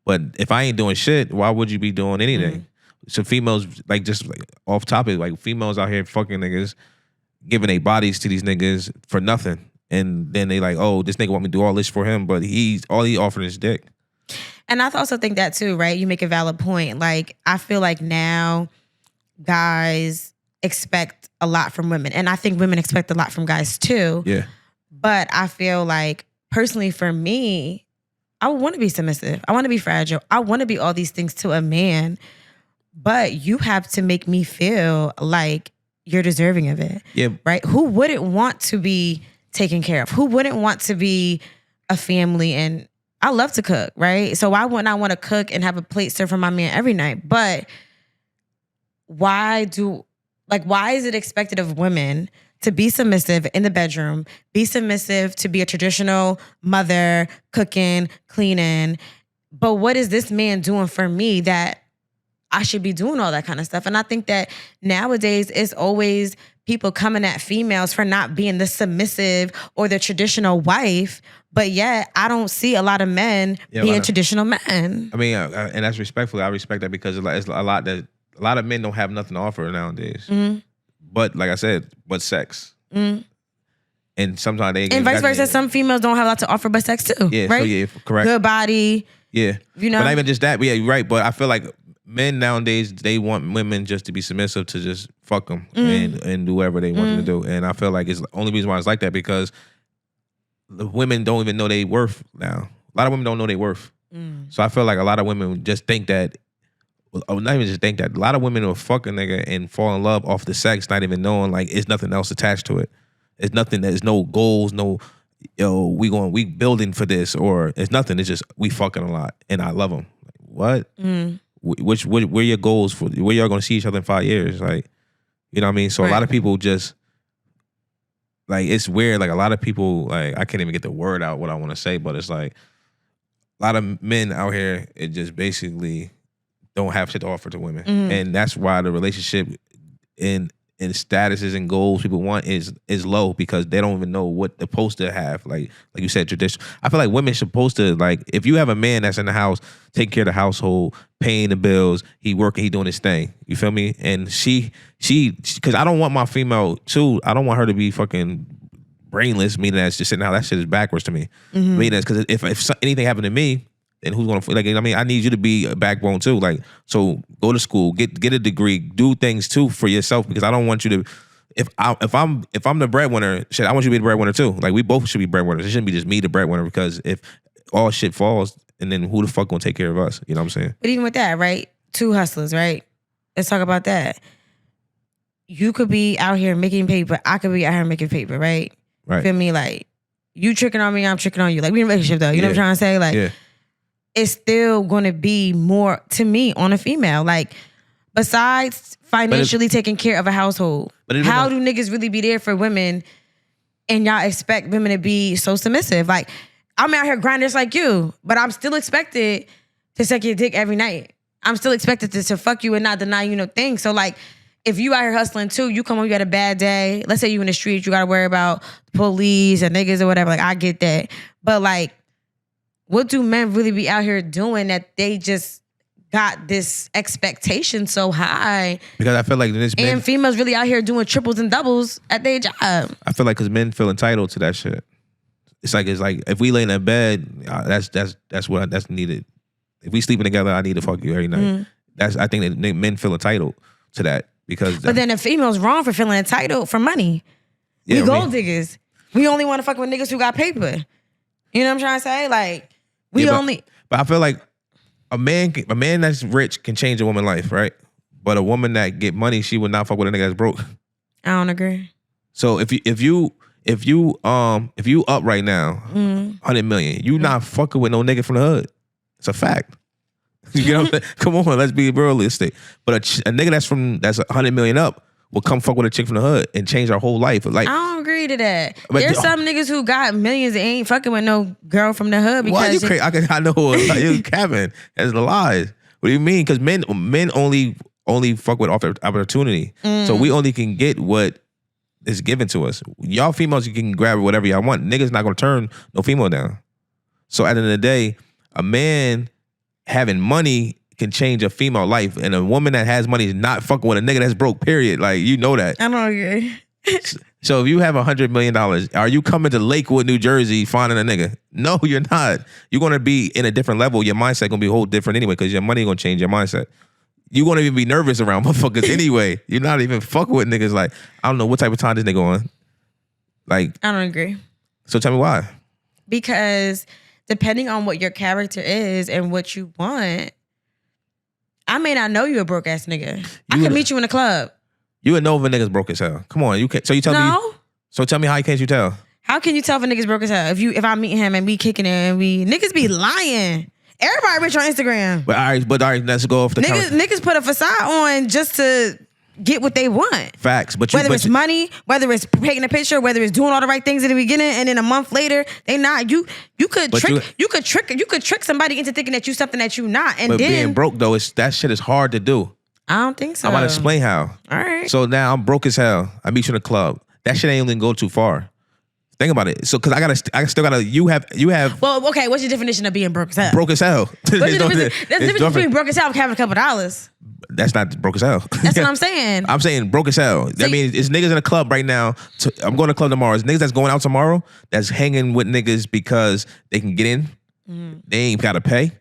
But if I ain't doing shit, why would you be doing anything? So females, like just like off topic, like females out here fucking niggas, giving their bodies to these niggas for nothing. And then they like, oh, this nigga want me to do all this for him, but all he offered is dick. And I also think that too, right? You make a valid point. Like, I feel like now guys expect a lot from women. And I think women expect a lot from guys too. Yeah. But I feel like, personally for me, I want to be submissive. I want to be fragile. I want to be all these things to a man. But you have to make me feel like you're deserving of it. Yeah. Right? Who wouldn't want to be taken care of? Who wouldn't want to be a family? And I love to cook, right? So why wouldn't I want to cook and have a plate served for my man every night? But why is it expected of women to be submissive in the bedroom, be submissive to be a traditional mother, cooking, cleaning? But what is this man doing for me that I should be doing all that kind of stuff? And I think that nowadays it's always people coming at females for not being the submissive or the traditional wife. But yet I don't see a lot of men being traditional men. I mean, and that's respectful. I respect that because it's a lot of men don't have nothing to offer nowadays. But like I said, but sex. And sometimes they... And vice versa, some females don't have a lot to offer but sex too, yeah, right? So yeah, correct. Good body. Yeah. You know? But not even just that. Yeah, you're right. But I feel like men nowadays, they want women just to be submissive to just fuck them and do whatever they want them to do. And I feel like it's the only reason why it's like that because the women don't even know their worth now. A lot of women don't know their worth. So I feel like a lot of women just think that, not even just think that, a lot of women will fuck a nigga and fall in love off the sex, not even knowing like it's nothing else attached to it. It's nothing, there's no goals, no, we building for this, or it's nothing. It's just we fucking a lot and I love them. Like, what? Where your goals for? Where y'all gonna see each other in 5 years? Like, you know what I mean? So a lot of people just, like, it's weird. Like a lot of people, like, I can't even get the word out what I want to say, but it's like a lot of men out here, it just basically don't have shit to offer to women. And that's why the relationship in statuses and goals people want is low because they don't even know what they're supposed to have. Like you said, tradition. I feel like women supposed to, like, if you have a man that's in the house, taking care of the household, paying the bills, he working, he doing his thing. You feel me? And she, because I don't want my female too, I don't want her to be fucking brainless, meaning that's just sitting out. That shit is backwards to me. Meaning that's because if anything happened to me, then who's gonna, like, I mean, I need you to be a backbone too. Like, so go to school, get a degree, do things too for yourself, because I don't want you to, if I'm the breadwinner, shit, I want you to be the breadwinner too. Like, we both should be breadwinners. It shouldn't be just me the breadwinner, because if all shit falls, and then who the fuck gonna take care of us? You know what I'm saying? But even with that, right? Two hustlers, right? Let's talk about that. You could be out here making paper. I could be out here making paper, right? Right. Feel me? Like, you tricking on me, I'm tricking on you. Like, we in a relationship though. You know what I'm trying to say? Like, it's still going to be more to me on a female. Like, besides financially taking care of a household. How do niggas really be there for women and y'all expect women to be so submissive? Like, I'm out here grinding just like you, but I'm still expected to suck your dick every night. I'm still expected to fuck you and not deny you no things. So like, if you out here hustling too, you come home, you had a bad day. Let's say you in the street, you gotta worry about the police and niggas or whatever. Like, I get that. But like, what do men really be out here doing that they just got this expectation so high? Because I feel like this men, and females really out here doing triples and doubles at their job. I feel like because men feel entitled to that shit. It's like if we lay in that bed, that's needed. If we sleeping together, I need to fuck you every night. I think that men feel entitled to that because. But then the female's wrong for feeling entitled for money. We gold diggers. We only want to fuck with niggas who got paper. You know what I'm trying to say? Like But I feel like a man that's rich can change a woman's life, right? But a woman that get money, she would not fuck with a nigga that's broke. I don't agree. So if you up right now, 100 million, you not fucking with no nigga from the hood. It's a fact. You know what I'm saying? Come on, let's be realistic. But a nigga that's 100 million up will come fuck with a chick from the hood and change our whole life. Like, I don't agree to that. There's some niggas who got millions and ain't fucking with no girl from the hood. Why you crazy? I know you Kevin. That's the lies. What do you mean? Because men only fuck with opportunity. So we only can get what is given to us. Y'all females, you can grab whatever y'all want. Niggas not gonna turn no female down. So at the end of the day, a man having money can change a female life, and a woman that has money is not fucking with a nigga that's broke. Period. Like, you know that. I don't agree. So if you have $100 million, are you coming to Lakewood, New Jersey, finding a nigga? No, you're not. You're gonna be in a different level. Your mindset gonna be a whole different anyway, because your money gonna change your mindset. You're gonna even be nervous around motherfuckers anyway. You're not even fucking with niggas. Like, I don't know what type of time this nigga on. Like, I don't agree. So tell me why. Because depending on what your character is and what you want, I may not know you a broke ass nigga. I can meet you in a club. You would know if a nigga's broke as hell. Come on, you can't. So you tell me. So tell me, how can't you tell? How can you tell if a nigga's broke as hell? If I meet him and we kicking it and niggas be lying. Everybody rich on Instagram. But all right, let's go off the niggas put a facade on just to get what they want. Facts, but whether it's money, whether it's taking a picture, whether it's doing all the right things in the beginning, and then a month later they not. You could trick somebody into thinking that you something that you not. And but then being broke though, that shit is hard to do. I don't think so. I'm about to explain how. All right. So now I'm broke as hell. I meet you in a club. That shit ain't even go too far. Think about it. So, cause I still gotta. You have. Well, okay. What's your definition of being broke as hell? Broke as hell. What's the difference between broke as hell and having a couple dollars? That's not broke as hell. That's what I'm saying. I'm saying broke as hell. So I mean, it's niggas in a club right now. I'm going to club tomorrow. It's niggas that's going out tomorrow that's hanging with niggas because they can get in. They ain't gotta pay.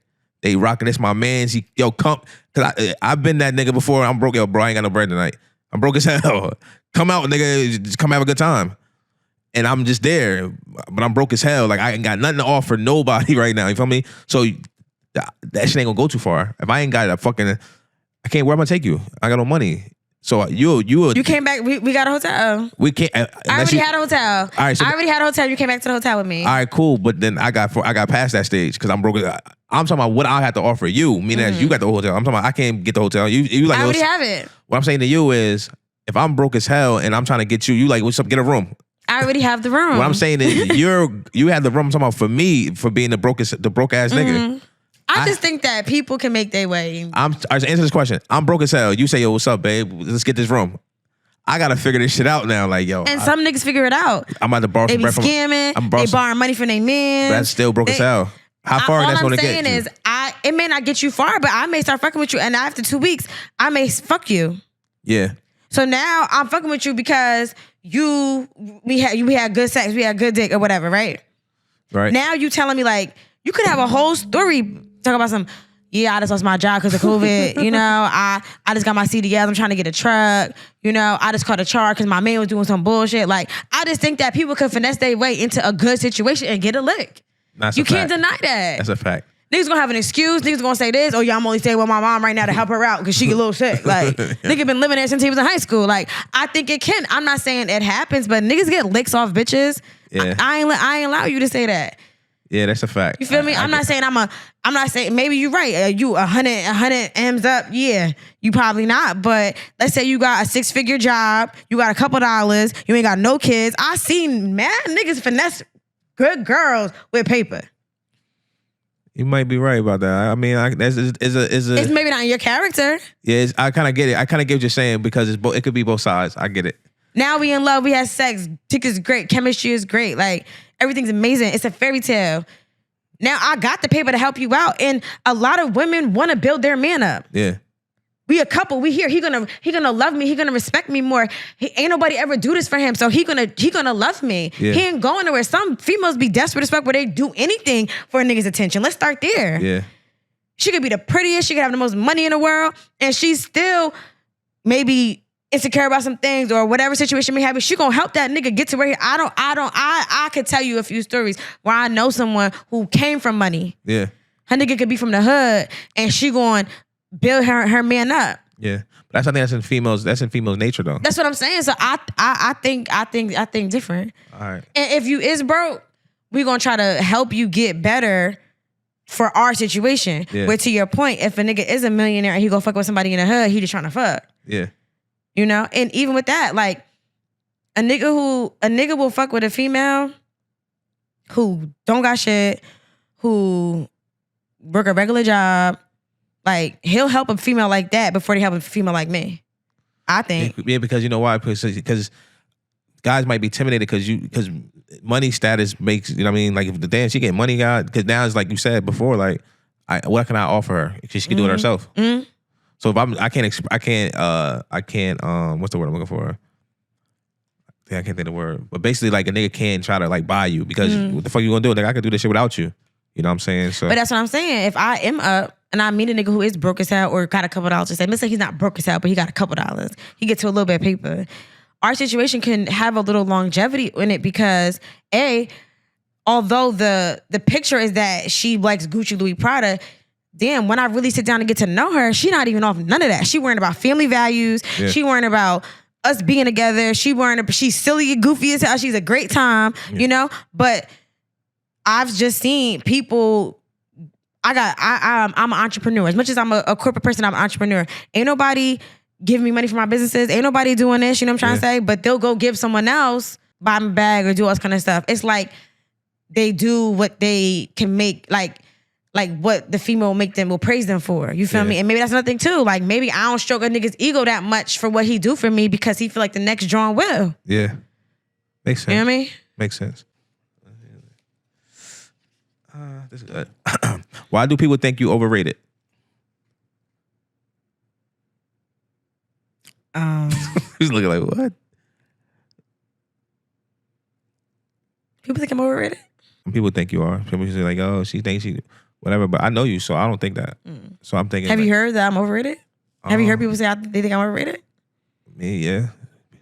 They rocking this. My man's. Yo, come. Cause I've been that nigga before. I'm broke. Yo, bro, I ain't got no bread tonight. I'm broke as hell. Come out, nigga. Just come have a good time. And I'm just there, but I'm broke as hell. Like, I ain't got nothing to offer nobody right now. You feel me? So that shit ain't gonna go too far. If I ain't got a fucking, I can't. Where am I gonna take you? I got no money. So you came back. We got a hotel. We can't. I already had a hotel. All right, so I already had a hotel. You came back to the hotel with me. All right, cool. But then I got past that stage because I'm broke. I'm talking about what I have to offer you. Meaning that you got the hotel. I'm talking about I can't get the hotel. You like? I already have it. What I'm saying to you is, if I'm broke as hell and I'm trying to get you like, what's up? Get a room. I already have the room. What I'm saying is you have the room. I'm talking about for me, for being the broke ass nigga. I just think that people can make their way. I answer this question. I'm broke as hell. You say, yo, what's up, babe? Let's get this room. I gotta figure this shit out now. Like, yo. And some niggas figure it out. I'm about to borrow some bread from. They be scamming. They borrowing money from their men. That's still broke as hell. How far that's gonna get you? All I'm saying is, it may not get you far, but I may start fucking with you, and after 2 weeks, I may fuck you. Yeah. So now I'm fucking with you because we had good sex, we had good dick or whatever, right? Right. Now you telling me like you could have a whole story talk about some. Yeah, I just lost my job because of COVID. You know, I just got my CDLs. I'm trying to get a truck. You know, I just caught a charge because my man was doing some bullshit. Like, I just think that people could finesse their way into a good situation and get a lick. You can't deny that. That's a fact. Niggas gonna have an excuse. Niggas gonna say this. Oh yeah, I'm only staying with my mom right now to help her out because she a little sick. Like, nigga been living there since he was in high school. Like, I think it can. I'm not saying it happens, but niggas get licks off bitches. Yeah. I ain't allow you to say that. Yeah, that's a fact. You feel me? I'm not saying maybe you're right. You 100 M's up. Yeah, you probably not. But let's say you got a 6-figure job. You got a couple dollars. You ain't got no kids. I seen mad niggas finesse good girls with paper. You might be right about that. I mean, it's maybe not in your character. Yeah, I kind of get it. I kind of get what you're saying because it could be both sides. I get it. Now we in love. We had sex. Dick is great. Chemistry is great. Like everything's amazing. It's a fairy tale. Now I got the paper to help you out, and a lot of women want to build their man up. Yeah. We a couple. We here. He gonna love me. He gonna respect me more. Ain't nobody ever do this for him, so he gonna love me. Yeah. He ain't going nowhere. Some females be desperate as fuck where they do anything for a nigga's attention. Let's start there. Yeah. She could be the prettiest. She could have the most money in the world, and she's still maybe insecure about some things or whatever situation may have. She gonna help that nigga get to where he. I could tell you a few stories where I know someone who came from money. Yeah. Her nigga could be from the hood, and she going build her man up. Yeah, but that's in females. That's in females' nature, though. That's what I'm saying. So I think different. All right. And if you is broke, we gonna try to help you get better for our situation. Yeah. Where to your point, if a nigga is a millionaire and he go fuck with somebody in the hood, he just trying to fuck. Yeah. You know, and even with that, like a nigga will fuck with a female who don't got shit, who work a regular job. Like, he'll help a female like that before they help a female like me. I think. Yeah, because you know why? Because guys might be intimidated because money status makes, you know what I mean? Like, if the damn she get money, God, because now it's like you said before, like, what can I offer her? She can do it herself. Mm-hmm. So if I can't, what's the word I'm looking for? I can't think of the word. But basically, like, a nigga can't try to, like, buy you because what the fuck you gonna do? Like, I can do this shit without you. You know what I'm saying? So, but that's what I'm saying. If I am up, and I meet a nigga who is broke as hell or got a couple dollars to say, let's say he's not broke as hell, but he got a couple dollars. He gets to a little bit of paper. Our situation can have a little longevity in it because although the picture is that she likes Gucci, Louis, Prada, damn, when I really sit down and get to know her, she not even off none of that. She worrying about family values. Yeah. She worrying about us being together. She's silly and goofy as hell. She's a great time, you know? But I've just seen people. I'm an entrepreneur. As much as I'm a corporate person, I'm an entrepreneur. Ain't nobody giving me money for my businesses. Ain't nobody doing this, you know what I'm trying to say? But they'll go give someone else, buy me a bag or do all this kind of stuff. It's like they do what they can make, like what the female will praise them for. You feel me? And maybe that's another thing too. Like maybe I don't stroke a nigga's ego that much for what he do for me because he feel like the next John will. Yeah. Makes sense. You know what I mean? Makes sense. This is good. Why do people think you overrated? He's looking like, what? People think I'm overrated? People think you are. People say like, oh, she thinks she, whatever. But I know you, so I don't think that. So I'm thinking. Have like, you heard that I'm overrated? Have you heard people say they think I'm overrated? Me, yeah.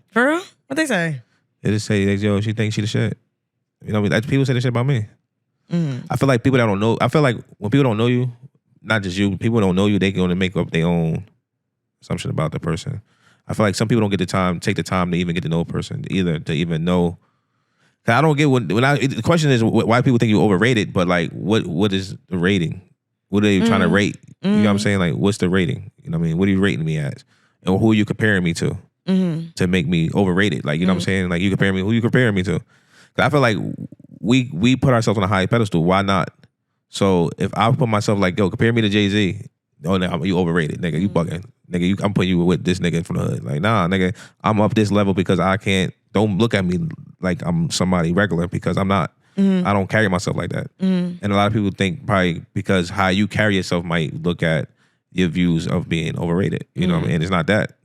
For real? What they say? They just say, yo, she thinks she the shit. You know, people say the shit about me. I feel like people that don't know. I feel like when people don't know you, not just you, people don't know you. They going to make up their own assumption about the person. I feel like some people don't take the time to even get to know a person, to even know. I don't get the question is why people think you're overrated, but like what is the rating? What are they trying to rate? You know what I'm saying? Like, what's the rating? You know what I mean? What are you rating me as? And who are you comparing me to to make me overrated? Like, you know what I'm saying? Like, who you comparing me to? 'Cause I feel like we put ourselves on a high pedestal. Why not? So if I put myself like, yo, compare me to Jay-Z, oh, now you overrated, nigga. You bugging, nigga. I'm putting you with this nigga from the hood. Like, nah, nigga. I'm up this level because I can't. Don't look at me like I'm somebody regular because I'm not. I don't carry myself like that. And a lot of people think probably because how you carry yourself might look at your views of being overrated. You know what I mean? And it's not that.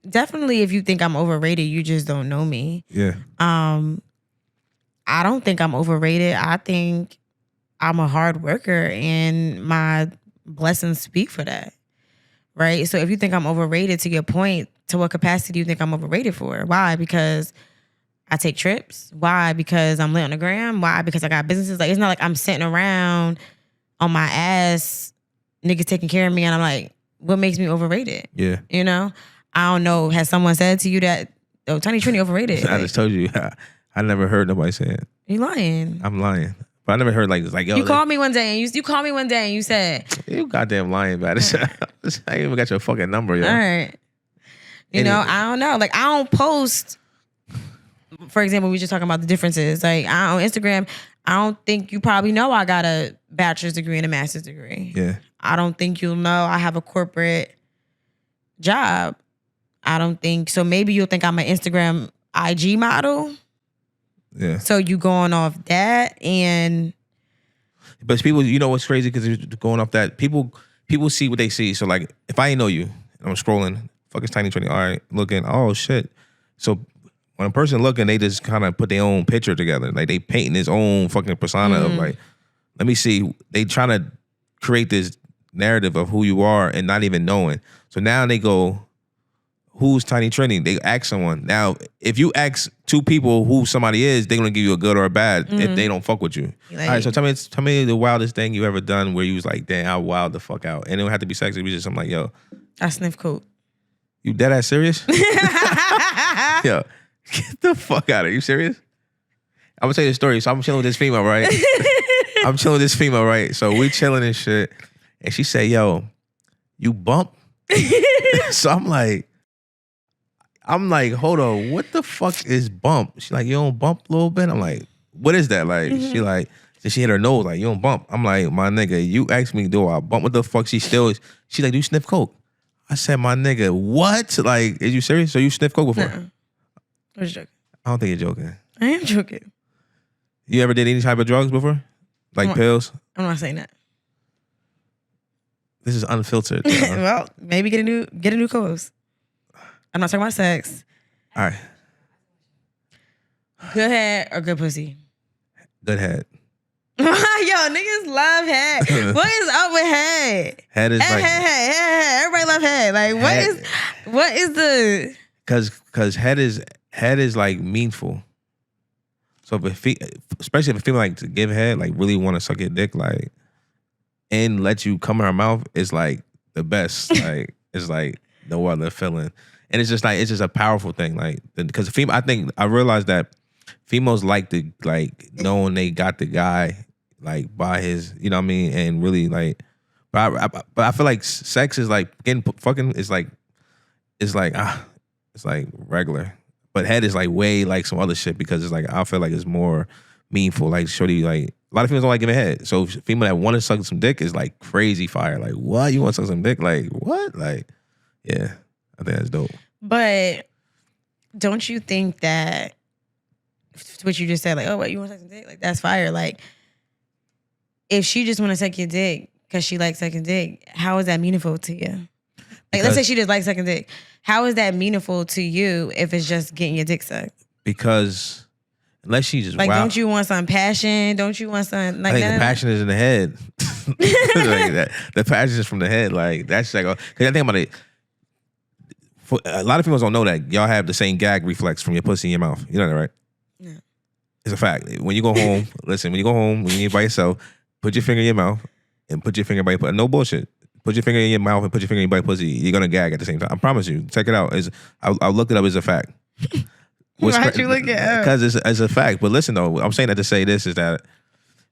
Definitely, if you think I'm overrated, you just don't know me. Yeah. I don't think I'm overrated. I think I'm a hard worker and my blessings speak for that. Right? So if you think I'm overrated, to your point, to what capacity do you think I'm overrated for? Why? Because I take trips. Why? Because I'm lit on the gram. Why? Because I got businesses. Like, it's not like I'm sitting around on my ass, niggas taking care of me, and I'm like, what makes me overrated? Yeah. You know? I don't know. Has someone said to you that, oh, Trini overrated? I just told you. I never heard nobody say it. You lying. I'm lying. But I never heard like yo. You called me one day and you called me one day and you said, you goddamn lying about it. I ain't even got your fucking number, yo. all right. You know, I don't know. Like I don't post. For example, we just talking about the differences. Like on Instagram, I don't think you probably know I got a bachelor's degree and a master's degree. Yeah. I don't think you'll know I have a corporate job. I don't think so. Maybe you'll think I'm an Instagram IG model. Yeah. So you going off that and. But people, you know what's crazy? Because going off that, people see what they see. So like, if I ain't know you, I'm scrolling, fuck it's Tiny Trini. All right, looking, oh shit. So when a person looking, they just kind of put their own picture together. Like they painting his own fucking persona of like, let me see. They trying to create this narrative of who you are and not even knowing. So now they go, who's Tiny Trini? They ask someone. Now, if you ask two people who somebody is, they're gonna give you a good or a bad if they don't fuck with you. Like, all right, so tell me the wildest thing you ever done where you was like, damn, I wild the fuck out. And it don't have to be sexy. We just I'm like, yo, I sniff coke. you dead ass serious? Yo, get the fuck out of here. You serious? I'm gonna tell you the story. So I'm chilling with this female, right? So we chilling and shit. And she say, yo, you bump? So I'm like, hold on, what the fuck is bump? She like, you don't bump a little bit? I'm like, what is that? Like, she like, so she hit her nose, like, you don't bump. I'm like, my nigga, you asked me, do I bump? What the fuck? She like, do you sniff coke? I said, my nigga, what? Like, is you serious? So you sniff coke before? I was joking. I don't think you're joking. I am joking. You ever did any type of drugs before? Like pills? I'm not saying that. This is unfiltered. Well, maybe get a new co-host. I'm not talking about sex. All right. Good head or good pussy? Good head. Yo, niggas love head. What is up with head? Head is like head. Everybody love head. Like what is the? Because head is like meaningful. So especially if a female like to give head, like really want to suck your dick, like and let you come in her mouth, is like the best. Like it's like no other feeling. And it's just a powerful thing, like because I realized that females like to like knowing they got the guy like by his, you know what I mean, and really like, but I feel like sex is like getting fucking is like it's like regular, but head is like way like some other shit because it's like I feel like it's more meaningful. Like shorty, like a lot of females don't like giving head, so female that want to suck some dick is like crazy fire. Like what, you want to suck some dick? Like what? Like yeah. I think that's dope. But don't you think that what you just said, like, oh, what, you want to suck some dick? Like, that's fire. Like, if she just want to suck your dick because she likes sucking dick, how is that meaningful to you? Like, let's say she just likes sucking dick. How is that meaningful to you if it's just getting your dick sucked? Because unless she just like, don't you want some passion? Don't you want some like? I think the passion is in the head. Like the passion is from the head. Like that's like because I think about it. A lot of people don't know that y'all have the same gag reflex from your pussy in your mouth. You know that, right? Yeah. It's a fact. When you go home, listen, when you go home, when you're by yourself, put your finger in your mouth and put your finger by your pussy. No bullshit. Put your finger in your mouth and put your finger in your pussy. You're going to gag at the same time. I promise you. Check it out. I looked it up as a fact. Why'd you look it up? Because it's a fact. But listen, though, I'm saying that to say this is that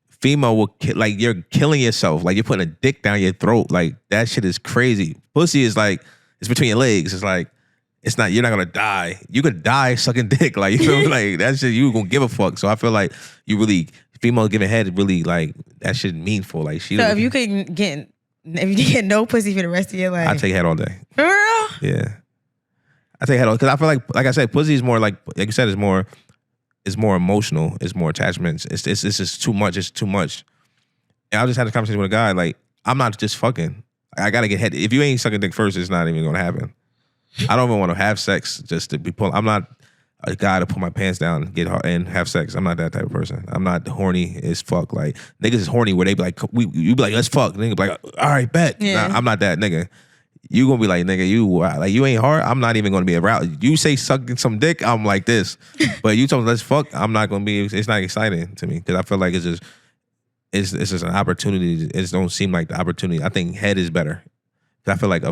female will, like, you're killing yourself. Like, you're putting a dick down your throat. Like, that shit is crazy. Pussy is like, it's between your legs. It's like, it's not, you're not gonna die. You could die sucking dick. Like, you feel me? Like, that shit, you gonna give a fuck. So I feel like you really, female giving head really, like, that shit meaningful. Like, she. So if you could get no pussy for the rest of your life, I take head all day. For real? Yeah. I take head all, because I feel like I said, pussy is more like you said, it's more emotional. It's more attachments. It's just too much. It's too much. And I just had a conversation with a guy, like, I'm not just fucking. I gotta get head. If you ain't sucking dick first, it's not even gonna happen. I don't even want to have sex just to be pulled. I'm not a guy to put my pants down and get hard and have sex. I'm not that type of person. I'm not horny as fuck. Like niggas is horny where they be like, you be like, let's fuck. Nigga be like, all right, bet. Yeah. Nah, I'm not that nigga. You gonna be like, nigga, you ain't hard. I'm not even gonna be around. You say sucking some dick, I'm like this. But you told me let's fuck, I'm not gonna be. It's not exciting to me because I feel like it's just an opportunity. It just don't seem like the opportunity. I think head is better. I feel like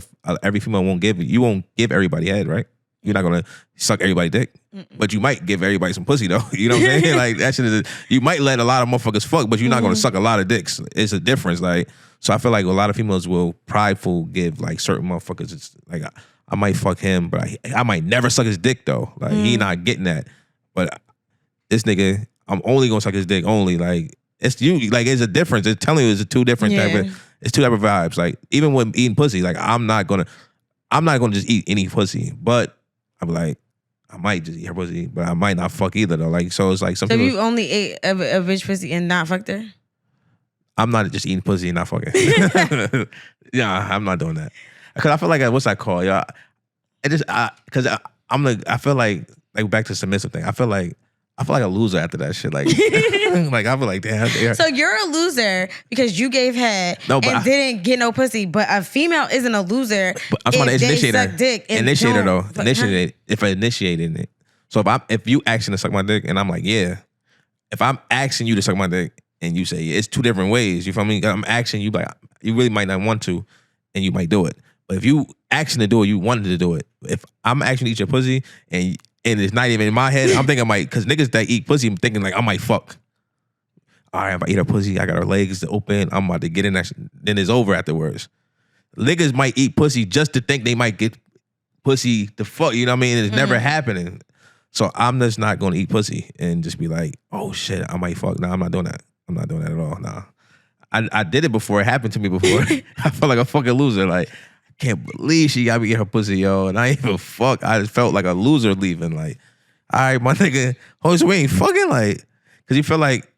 every female won't give everybody head, right? You're not gonna suck everybody's dick, but you might give everybody some pussy though. You know what I'm saying? Like that shit is. You might let a lot of motherfuckers fuck, but you're not gonna suck a lot of dicks. It's a difference. Like so, I feel like a lot of females will prideful give like certain motherfuckers. It's like I might fuck him, but I might never suck his dick though. Like he not getting that. But this nigga, I'm only gonna suck his dick only. Like it's you. Like it's a difference. It's telling you it's two different type of. It's two type of vibes. Like even when eating pussy, like I'm not gonna just eat any pussy. But I'm like, I might just eat her pussy, but I might not fuck either though. Like so, it's like some. So people, you only ate a bitch pussy and not fucked her? I'm not just eating pussy and not fucking. Yeah, I'm not doing that because I feel like what's that called? Yeah, it just because I feel like back to submissive thing. I feel like a loser after that shit. Like, like I feel like damn. So you're a loser because you gave head and didn't get no pussy. But a female isn't a loser. But I'm talking if initiator. They suck dick and Initiator though. Fuck Initiated. If I initiated it. So if you asking to suck my dick and I'm like yeah. If I'm asking you to suck my dick and you say yeah, it's two different ways. You feel me? I'm asking you like you really might not want to, and you might do it. But if you asking to do it, you wanted to do it. If I'm asking to eat your pussy and it's not even in my head, I'm thinking I might, because niggas that eat pussy, I'm thinking like I might fuck. All right, if I eat her pussy, I got her legs open, I'm about to get in that shit. Then it's over afterwards. Niggas might eat pussy just to think they might get pussy to fuck, you know what I mean? It's never happening. So I'm just not going to eat pussy and just be like, oh shit, I might fuck. Nah, I'm not doing that. I'm not doing that at all, nah. I did it before, it happened to me before. I felt like a fucking loser, like, can't believe she got me get her pussy, yo. And I ain't even fuck. I just felt like a loser leaving. Like, all right, my nigga, oh, so we ain't fucking like, because you feel like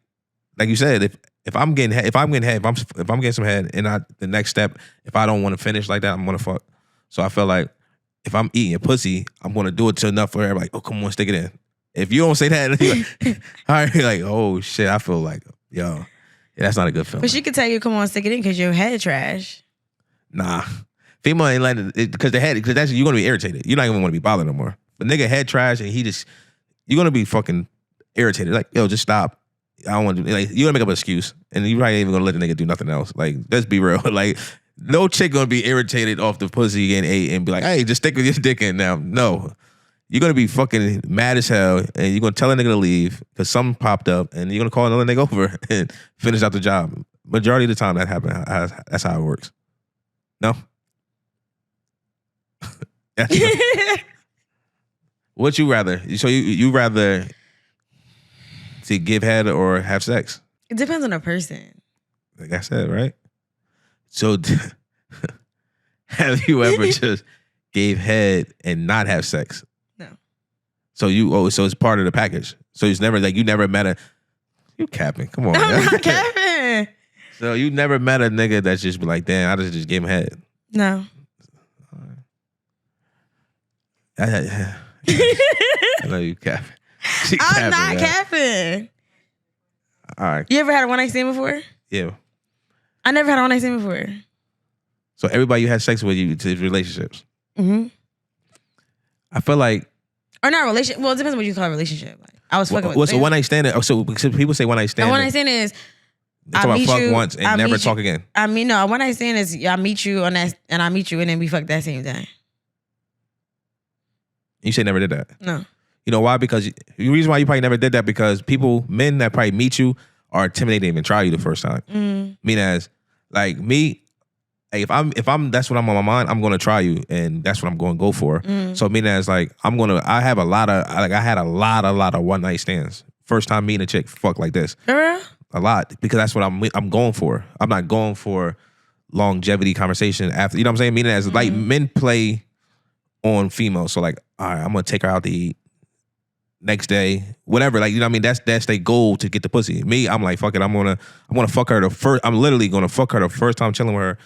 you said, if I'm getting head, if I'm getting some head, and the next step, if I don't want to finish like that, I'm gonna fuck. So I feel like if I'm eating a pussy, I'm gonna do it to enough for everybody. Like, oh, come on, stick it in. If you don't say that, like, all right, like, oh shit, I feel like, yo, yeah, that's not a good feeling. But she could tell you, come on, stick it in, because your head trash. Nah. Female ain't letting it because that's you're gonna be irritated. You're not even want to be bothered no more. But nigga head trash and you're gonna be fucking irritated. Like, yo, just stop. I don't want to. Like, you're gonna make up an excuse, and you probably ain't even gonna let the nigga do nothing else. Like, let's be real. Like, no chick gonna be irritated off the pussy getting ate and be like, hey, just stick with your dick in now. No, you're gonna be fucking mad as hell, and you're gonna tell a nigga to leave because something popped up, and you're gonna call another nigga over and finish out the job. Majority of the time that happens. That's how it works. No. What you rather? So you rather to give head or have sex? It depends on the person. Like I said, right? So have you ever just gave head and not have sex? No. So so it's part of the package. So it's never like you never met you capping. Come on. I'm not capping. So you never met a nigga that's just be like, damn, I just gave him head. No. I know you capping. I'm not capping. All right. You ever had a one night stand before? Yeah. I never had a one night stand before. So everybody you had sex with, you to relationships. Mm-hmm. I feel like, or not relationship. Well, it depends on what you call a relationship. Like, I was fucking with. What's a one night stand? So people say one night stand. A one night stand is they talk about fuck once and never talk again. I mean, no. A one night stand is I meet you on that, and I meet you, and then we fuck that same day. You say never did that? No. You know why? Because the reason why you probably never did that because men that probably meet you are intimidated to even try you the first time. Mean as like me, if I'm that's what I'm on my mind, I'm gonna try you and that's what I'm gonna go for. So mean as like I had a lot of one night stands. First time meeting a chick, fuck like this. For real? A lot because that's what I'm going for. I'm not going for longevity conversation after. You know what I'm saying? Meaning as like men play on females. So like, all right, I'm gonna take her out to eat next day, whatever. Like, you know what I mean? That's their goal to get the pussy. Me, I'm like, fuck it. I'm gonna fuck her I'm literally gonna fuck her the first time chilling with her,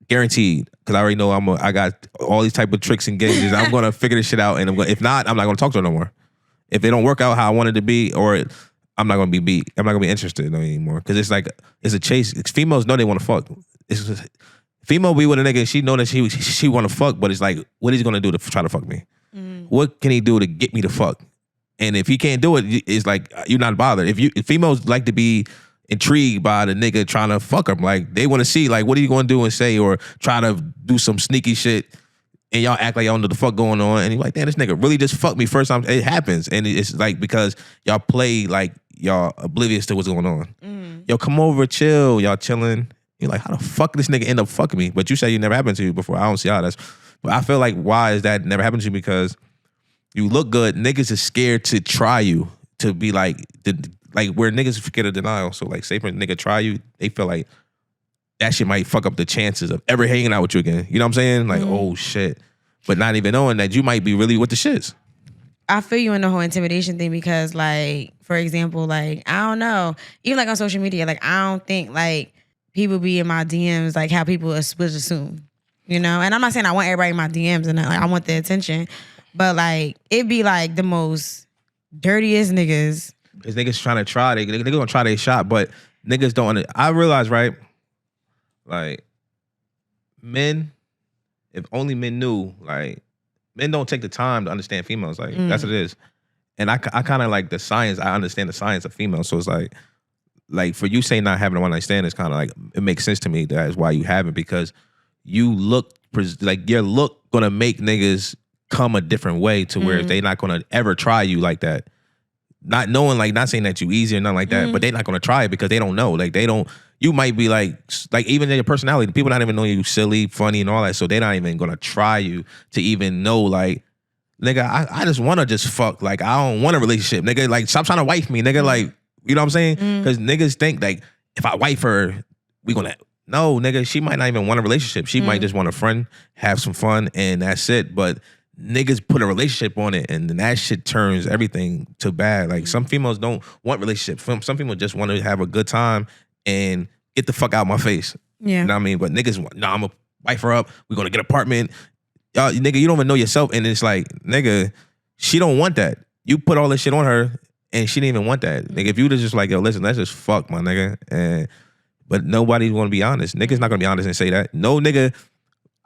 guaranteed. Because I already know I got all these type of tricks and games. I'm gonna figure this shit out, and if not, I'm not gonna talk to her no more. If it don't work out how I wanted to be, or I'm not gonna be beat. I'm not gonna be interested anymore. Because it's like it's a chase. Females know they want to fuck. Female be with a nigga and she know that she want to fuck, but it's like, what is he gonna do to try to fuck me? What can he do to get me to fuck? And if he can't do it, it's like you're not bothered. If females like to be intrigued by the nigga trying to fuck them, like they want to see like what are you gonna do and say or try to do some sneaky shit and y'all act like y'all know the fuck going on, and you're like, damn, this nigga really just fucked me first time. It happens, and it's like because y'all play like y'all oblivious to what's going on. Yo, come over, chill, y'all chilling. You're like, how the fuck this nigga end up fucking me? But you say it never happened to you before. I don't see how that's. But I feel like why is that never happened to you? Because you look good. Niggas is scared to try you, to be like where niggas forget of denial. So like, say for a nigga try you, they feel like that shit might fuck up the chances of ever hanging out with you again. You know what I'm saying? Like, oh shit. But not even knowing that you might be really with the shits. I feel you in the whole intimidation thing because, like, for example, like, I don't know, even like on social media, like, I don't think like people be in my DMs like how people would assume, you know? And I'm not saying I want everybody in my DMs and like I want the attention, but like it be like the most dirtiest niggas. Because niggas trying to try, they gonna try their shot, but niggas don't. I realize, right? Like, men, if only men knew, like, men don't take the time to understand females. Like, that's what it is. And I kind of like the science. I understand the science of females. So it's like for you saying not having a one-night stand is kind of like, it makes sense to me. That is why you haven't, because you look, like your look gonna make niggas come a different way to where they not gonna ever try you like that. Not knowing, like, not saying that you easy or nothing like that, but they not gonna try it because they don't know. Like, they don't, you might be like even in your personality, people not even know you silly, funny, and all that. So they're not even gonna try you to even know, like, nigga, I just wanna just fuck. Like, I don't want a relationship. Nigga, like, stop trying to wife me, nigga. Like, you know what I'm saying? Because niggas think, like, if I wife her, we gonna, no, nigga, she might not even want a relationship. She might just want a friend, have some fun, and that's it. But niggas put a relationship on it, and then that shit turns everything to bad. Like, some females don't want relationships. Some people just want to have a good time and get the fuck out of my face. Yeah. You know what I mean? But niggas, nah, I'm gonna wife her up. We're gonna get an apartment. Y'all, nigga, you don't even know yourself. And it's like, nigga, she don't want that. You put all this shit on her, and she didn't even want that. Nigga, if you just like, yo, listen, let's just fuck, my nigga. But nobody's gonna be honest. Niggas not gonna be honest and say that. No nigga.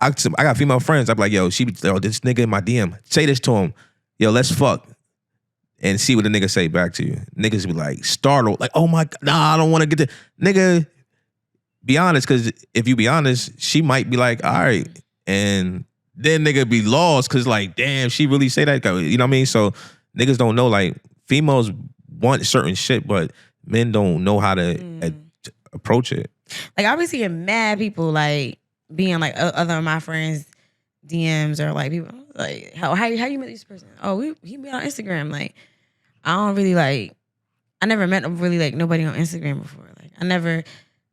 I got female friends. I'm like, yo, this nigga in my DM. Say this to him. Yo, let's fuck. And see what the nigga say back to you. Niggas be like startled. Like, oh my God, nah, I don't want to get to. Nigga, be honest. Because if you be honest, she might be like, all right. And then nigga be lost because like, damn, she really say that? You know what I mean? So niggas don't know. Like, females want certain shit, but men don't know how to approach it. Like, I be seeing mad people like, being like other of my friends' DMs or like people like how you met this person? Oh, he met on Instagram. Like, I don't really like. I never met really like nobody on Instagram before. Like, I never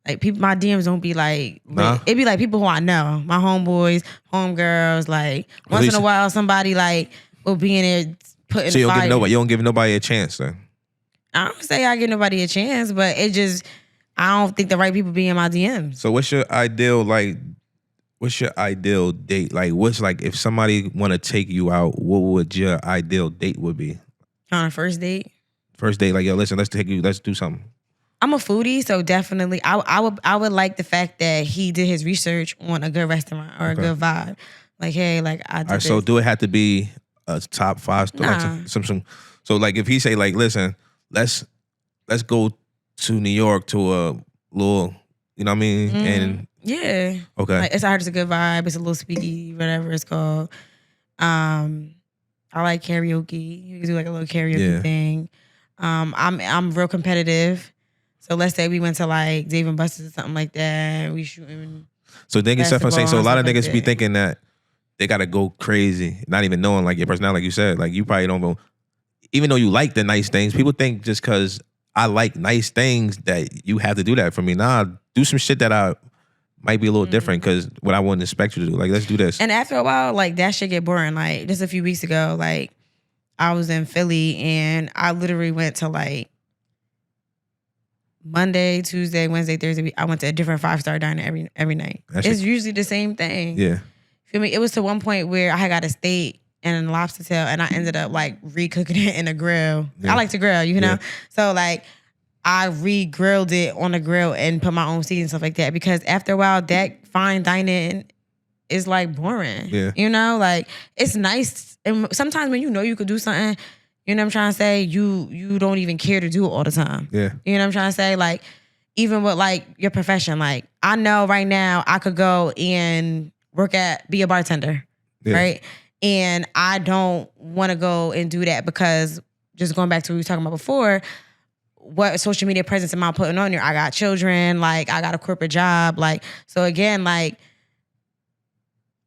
like people. My DMs don't be like. Nah. It be like people who I know, my homeboys, homegirls. Like, once in a while, somebody like will be in there putting. So you fire. you don't give nobody a chance then. I don't say I give nobody a chance, but it just I don't think the right people be in my DMs. So what's your ideal date? Like, what's like, if somebody want to take you out, what would your ideal date would be? On a first date? First date, like, yo, listen, let's do something. I'm a foodie, so definitely I would like the fact that he did his research on a good restaurant or a good vibe. Like, hey, like, I did all right, so do it have to be a top 5 store? Nah. Like some so like, if he say like, listen, let's go to New York to a little, you know what I mean? And yeah. Okay. Like, I heard it's a good vibe. It's a little speaky, whatever it's called. I like karaoke. You can do like a little karaoke thing. I'm real competitive. So let's say we went to like Dave and Buster's or something like that. We shooting. So niggas stuff saying. So a lot of niggas like be thinking that they gotta go crazy, not even knowing like your personality, like you said. Like, you probably don't go, even though you like the nice things. People think just because I like nice things that you have to do that for me. Nah, do some shit that I might be a little different, because what I wouldn't expect you to do. Like, let's do this. And after a while, like, that shit get boring. Like, just a few weeks ago, like, I was in Philly and I literally went to like Monday, Tuesday, Wednesday, Thursday. I went to a different 5-star diner every night. It's usually the same thing. Yeah. Feel me? It was to one point where I had got a steak and a lobster tail, and I ended up like re-cooking it in a grill. Yeah. I like to grill, you know? So like, I re-grilled it on the grill and put my own seasoning and stuff like that, because after a while, that fine dining is like boring. Yeah. You know, like, it's nice. And sometimes when you know you could do something, you know what I'm trying to say, you don't even care to do it all the time. Yeah. You know what I'm trying to say? Like, even with like your profession, like, I know right now I could go and be a bartender. right? And I don't want to go and do that because just going back to what we were talking about before, what social media presence am I putting on there? I got children, like I got a corporate job, like, so again, like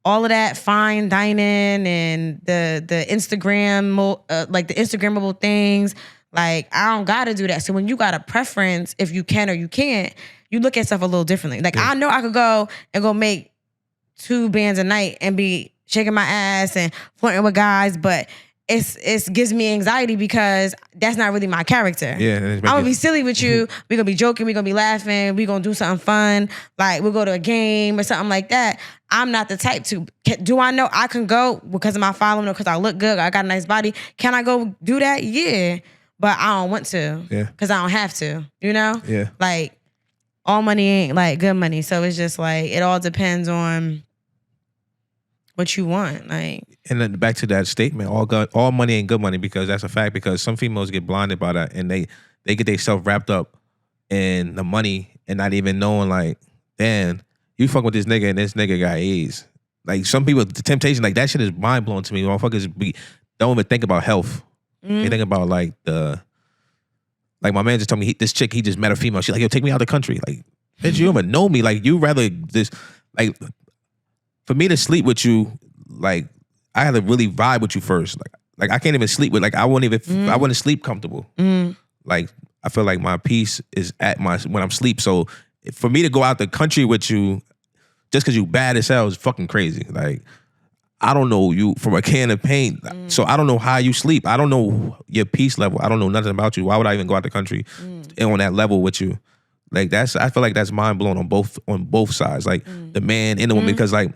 all of that fine dining and the Instagram, like the Instagrammable things, like I don't gotta do that. So when you got a preference, if you can or you can't, you look at stuff a little differently. Like I know I could go and go make 2 bands a night and be shaking my ass and flirting with guys, but it gives me anxiety because that's not really my character. Yeah, I'm gonna be silly with you. We're gonna be joking. We're gonna be laughing. We're gonna do something fun. Like we'll go to a game or something like that. I'm not the type to. Do I know I can go because of my following or because I look good? Or I got a nice body. Can I go do that? Yeah, but I don't want to. Yeah, because I don't have to. You know. Yeah. Like all money ain't like good money. So it's just like it all depends on what you want, like. And then back to that statement, all money ain't good money, because that's a fact. Because some females get blinded by that, and they get themselves wrapped up in the money and not even knowing, like, damn, you fuck with this nigga and this nigga got AIDS. Like some people, the temptation, like that shit is mind blowing to me. Motherfuckers don't even think about health. They think about like my man just told me this chick, he just met a female. She's like, yo, take me out of the country. Like, bitch, you don't even know me. Like, you rather this, like. For me to sleep with you, like I had to really vibe with you first. Like I can't even sleep with, like I wouldn't sleep comfortable. Like I feel like my peace is when I'm asleep. So for me to go out the country with you, just because you bad as hell, is fucking crazy. Like I don't know you from a can of paint, so I don't know how you sleep. I don't know your peace level. I don't know nothing about you. Why would I even go out the country on that level with you? Like I feel like that's mind blowing on both sides, like the man and the woman, because like.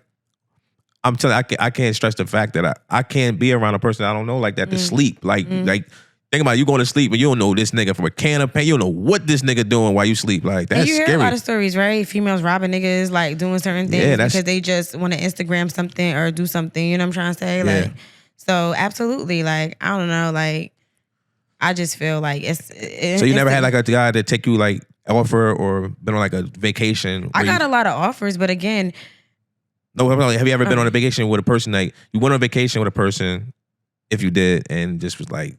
I'm telling you, I can't stress the fact that I can't be around a person I don't know like that to sleep. Like think about it, you going to sleep and you don't know this nigga from a can of paint. You don't know what this nigga doing while you sleep. Like that's and you scary. hear a lot of stories, right? Females robbing niggas, like doing certain things because they just want to Instagram something or do something. You know what I'm trying to say? Like, so absolutely. Like I don't know. Like I just feel like So you never had like a guy that take you like offer or been on like a vacation? I got a lot of offers, but again. No, have you ever been on a vacation with a person, like you went on vacation with a person, if you did, and just was like,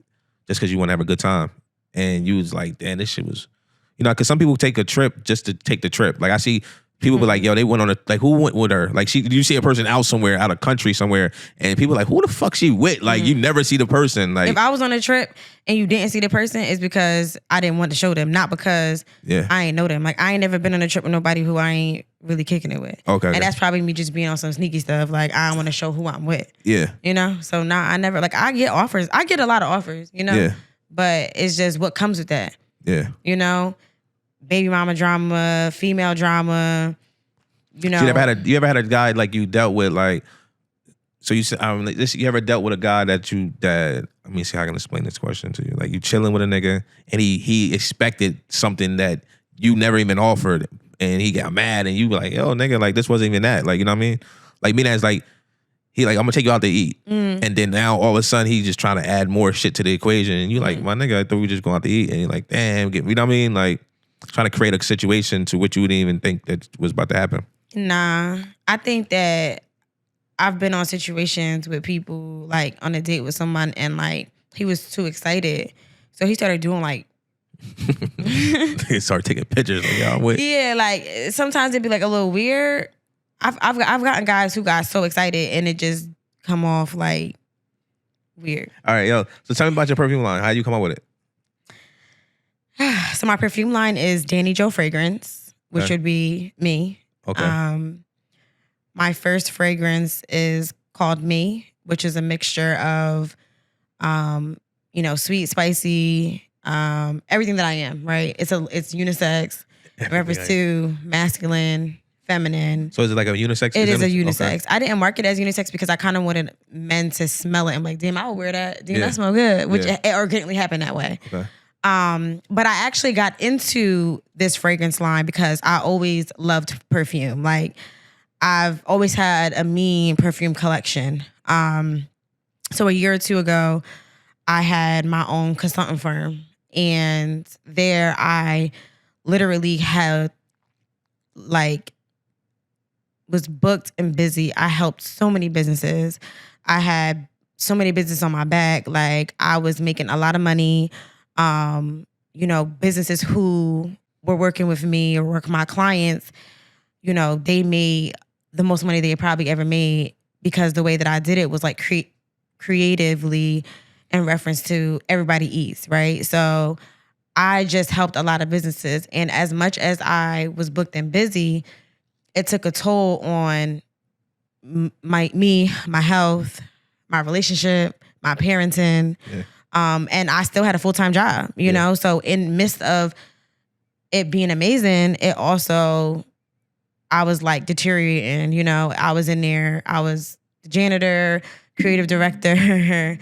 just because you want to have a good time, and you was like, damn, this shit was, because some people take a trip just to take the trip. Like I see people be like, yo, they went on like, who went with her? Like you see a person out somewhere, out of country somewhere, and people like, who the fuck she with? Like you never see the person. Like if I was on a trip and you didn't see the person, it's because I didn't want to show them, not because I ain't know them. Like I ain't never been on a trip with nobody who I ain't really kicking it with. Okay. And that's probably me just being on some sneaky stuff. Like I don't want to show who I'm with. Yeah. So now I never, like I get offers. I get a lot of offers, Yeah. But it's just what comes with that. Yeah. Baby mama drama, female drama. You ever had a guy like you dealt with, like, so you said, you ever dealt with a guy that let me see how I can explain this question to you. Like you chilling with a nigga and he expected something that you never even offered, and he got mad, and you were like, yo nigga, like this wasn't even that. Like, you know what I mean? Like me, that's like, he like, I'm gonna take you out to eat. And then now all of a sudden he's just trying to add more shit to the equation. And you like, my nigga, I thought we were just going out to eat. And you're like, damn, you know what I mean? Like trying to create a situation to which you didn't even think that was about to happen. Nah, I think that I've been on situations with people, like on a date with someone, and like he was too excited, so he started doing like. They started taking pictures. Like, y'all wait. Yeah, like sometimes it'd be like a little weird. I've gotten guys who got so excited and it just come off like weird. All right, yo. So tell me about your perfume line. How you come up with it? So my perfume line is Danie Jo fragrance, which would be me. Okay. My first fragrance is called Me, which is a mixture of, sweet, spicy, everything that I am. Right? It's unisex. Reference to masculine, feminine. So is it like a unisex? It is a unisex. Okay. I didn't market it as unisex because I kind of wanted men to smell it. I'm like, damn, I would wear that. Damn, that smell good. Which it organically happened that way. Okay. But I actually got into this fragrance line because I always loved perfume. Like I've always had a mean perfume collection. So a year or two ago, I had my own consultant firm, and there I literally had like was booked and busy. I helped so many businesses. I had so many businesses on my back. Like I was making a lot of money. Businesses who were working with me or work my clients, they made the most money they probably ever made because the way that I did it was like creatively in reference to everybody eats, right? So I just helped a lot of businesses. And as much as I was booked and busy, it took a toll on my health, my relationship, my parenting. Yeah. And I still had a full-time job, you know? So in midst of it being amazing, it also, I was like deteriorating, I was in there, I was the janitor, creative director,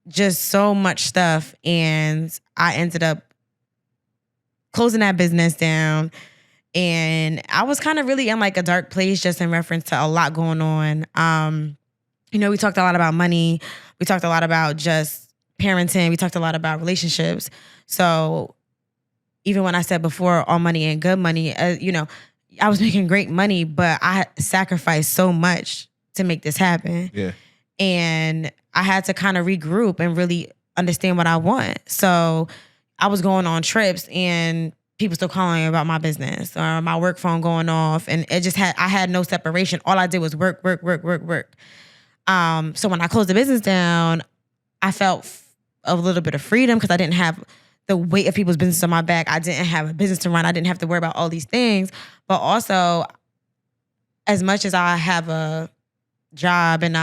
just so much stuff. And I ended up closing that business down. And I was kind of really in like a dark place just in reference to a lot going on. We talked a lot about money. We talked a lot about just parenting. We talked a lot about relationships. So even when I said before, all money and good money, I was making great money, but I sacrificed so much to make this happen. Yeah. And I had to kind of regroup and really understand what I want. So I was going on trips and people still calling me about my business or my work phone going off. And I had no separation. All I did was work. So when I closed the business down, I felt a little bit of freedom because I didn't have the weight of people's business on my back. I didn't have a business to run. I didn't have to worry about all these things. But also, as much as I have a job and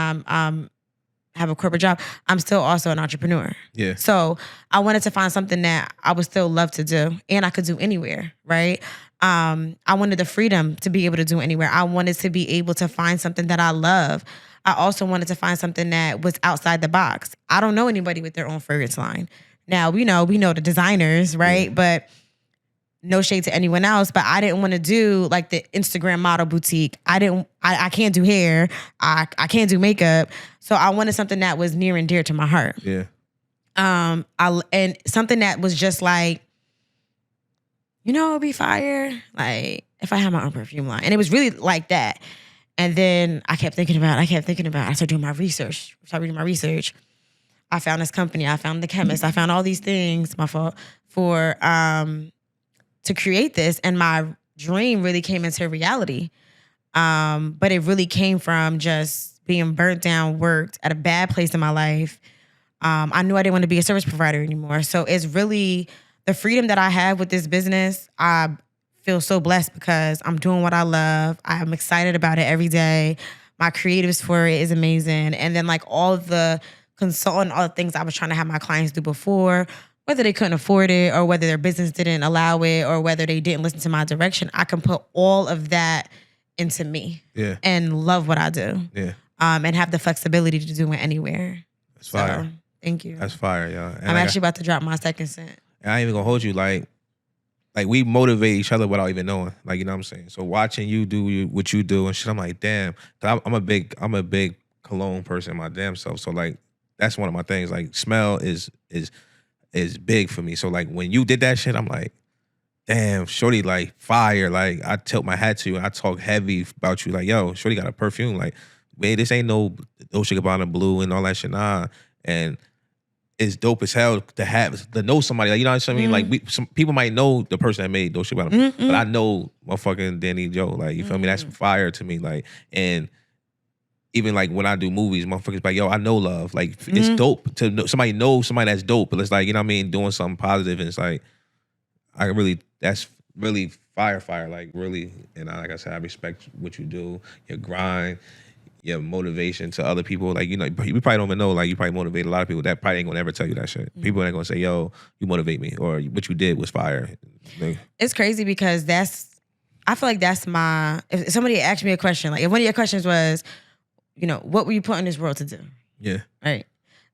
have a corporate job, I'm still also an entrepreneur. Yeah. So I wanted to find something that I would still love to do and I could do anywhere, right? I wanted the freedom to be able to do anywhere. I wanted to be able to find something that I love. I also wanted to find something that was outside the box. I don't know anybody with their own fragrance line. Now, we know the designers, right? Yeah. But no shade to anyone else, but I didn't want to do like the Instagram model boutique. I can't do hair. I can't do makeup. So I wanted something that was near and dear to my heart. Yeah. And something that was just like, it'd be fire. Like if I had my own perfume line. And it was really like that. And then I kept thinking about it. I started doing my research. Started reading my research. I found this company. I found the chemist. I found all these things, my fault, to create this. And my dream really came into reality. But it really came from just being burnt down, worked at a bad place in my life. I knew I didn't want to be a service provider anymore. So it's really the freedom that I have with this business. I feel so blessed because I'm doing what I love. I'm excited about it every day. My creatives for it is amazing. And then like all the consulting, all the things I was trying to have my clients do before, whether they couldn't afford it or whether their business didn't allow it or whether they didn't listen to my direction, I can put all of that into me and love what I do. Yeah. And have the flexibility to do it anywhere. That's fire. So, thank you. That's fire, y'all. I'm actually about to drop my second scent. And I ain't even gonna hold you like we motivate each other without even knowing. Like, you know what I'm saying? So watching you do what you do and shit, I'm like, damn. 'Cause I'm a big cologne person my damn self. So like that's one of my things. Like smell is big for me. So like when you did that shit, I'm like, damn, shorty like fire. Like I tilt my hat to you and I talk heavy about you. Like, yo, shorty got a perfume. Like, man, this ain't no Dolce & Gabbana blue and all that shit. Nah. And it's dope as hell to know somebody. Like, you know what I mean? Like some people might know the person that made Dolce & Gabbana, but I know motherfucking Danie Jo. Like, you feel me? That's fire to me. Like, and even like when I do movies, motherfuckers like, yo, I know love. Like, it's dope to know somebody that's dope. But it's like, you know what I mean? Doing something positive. And it's like, that's really fire. Like, really. And like I said, I respect what you do, your grind, your motivation to other people. Like, you probably don't even know, like, you probably motivate a lot of people that probably ain't gonna ever tell you that shit. People ain't gonna say, yo, you motivate me, or what you did was fire. Like, it's crazy because I feel like that's if somebody asked me a question, like if one of your questions was, what were you put in this world to do? Yeah. Right.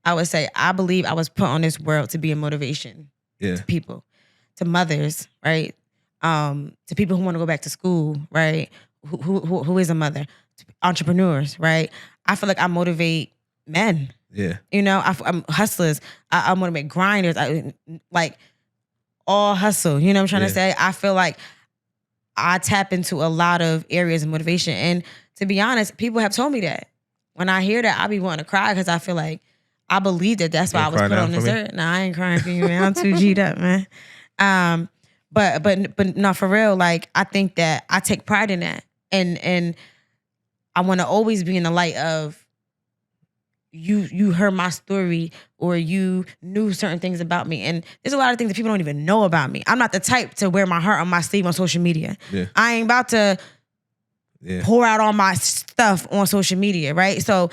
I would say, I believe I was put on this world to be a motivation to people, to mothers, right? To people who want to go back to school, right? Who is a mother? Entrepreneurs, right? I feel like I motivate men. Yeah. I'm hustlers. I motivate grinders. Like all hustle. You know what I'm trying to say? I feel like I tap into a lot of areas of motivation. And to be honest, people have told me that. When I hear that, I be wanting to cry because I feel like I believe that that's why I was put on this earth. Nah, I ain't crying for you, man. I'm too G'd up, man. But no, for real, like I think that I take pride in that. And I want to always be in the light of you heard my story or you knew certain things about me. And there's a lot of things that people don't even know about me. I'm not the type to wear my heart on my sleeve on social media. Yeah. I ain't about to pour out all my stuff on social media, right? So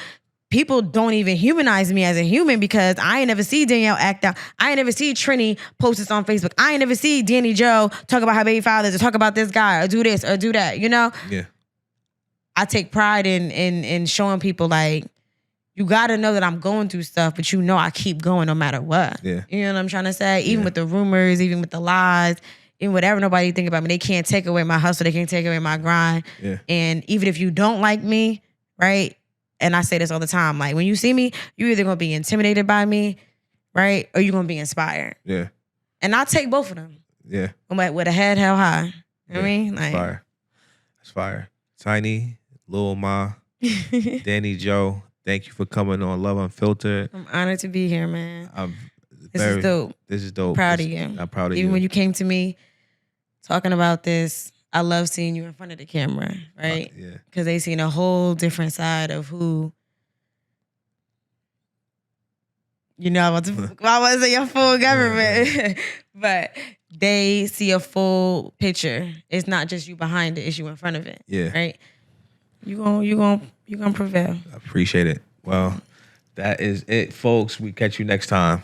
people don't even humanize me as a human because I ain't never see Danielle act out. I ain't never see Trini post this on Facebook. I ain't never see Danie Jo talk about her baby fathers or talk about this guy or do this or do that, you know? Yeah. I take pride in showing people like, you gotta know that I'm going through stuff, but you know I keep going no matter what. Yeah. You know what I'm trying to say? Even with the rumors, even with the lies, even whatever nobody think about me, they can't take away my hustle, they can't take away my grind. Yeah. And even if you don't like me, right? And I say this all the time, like when you see me, you're either gonna be intimidated by me, right? Or you're gonna be inspired. Yeah. And I take both of them. Yeah. I'm like with a head held high. You know what I mean? Like, fire. It's fire. Tiny, Lil Ma, Danie Jo, thank you for coming on Love Unfiltered. I'm honored to be here, man. This is dope. This is dope. Proud of you. I'm proud of you. Even when you came to me talking about this, I love seeing you in front of the camera, right? Yeah. Because they seen a whole different side of who, you know, I wasn't your full government, but they see a full picture. It's not just you behind it; it's you in front of it. Yeah. Right. You gonna prevail. I appreciate it. Well, that is it, folks. We catch you next time.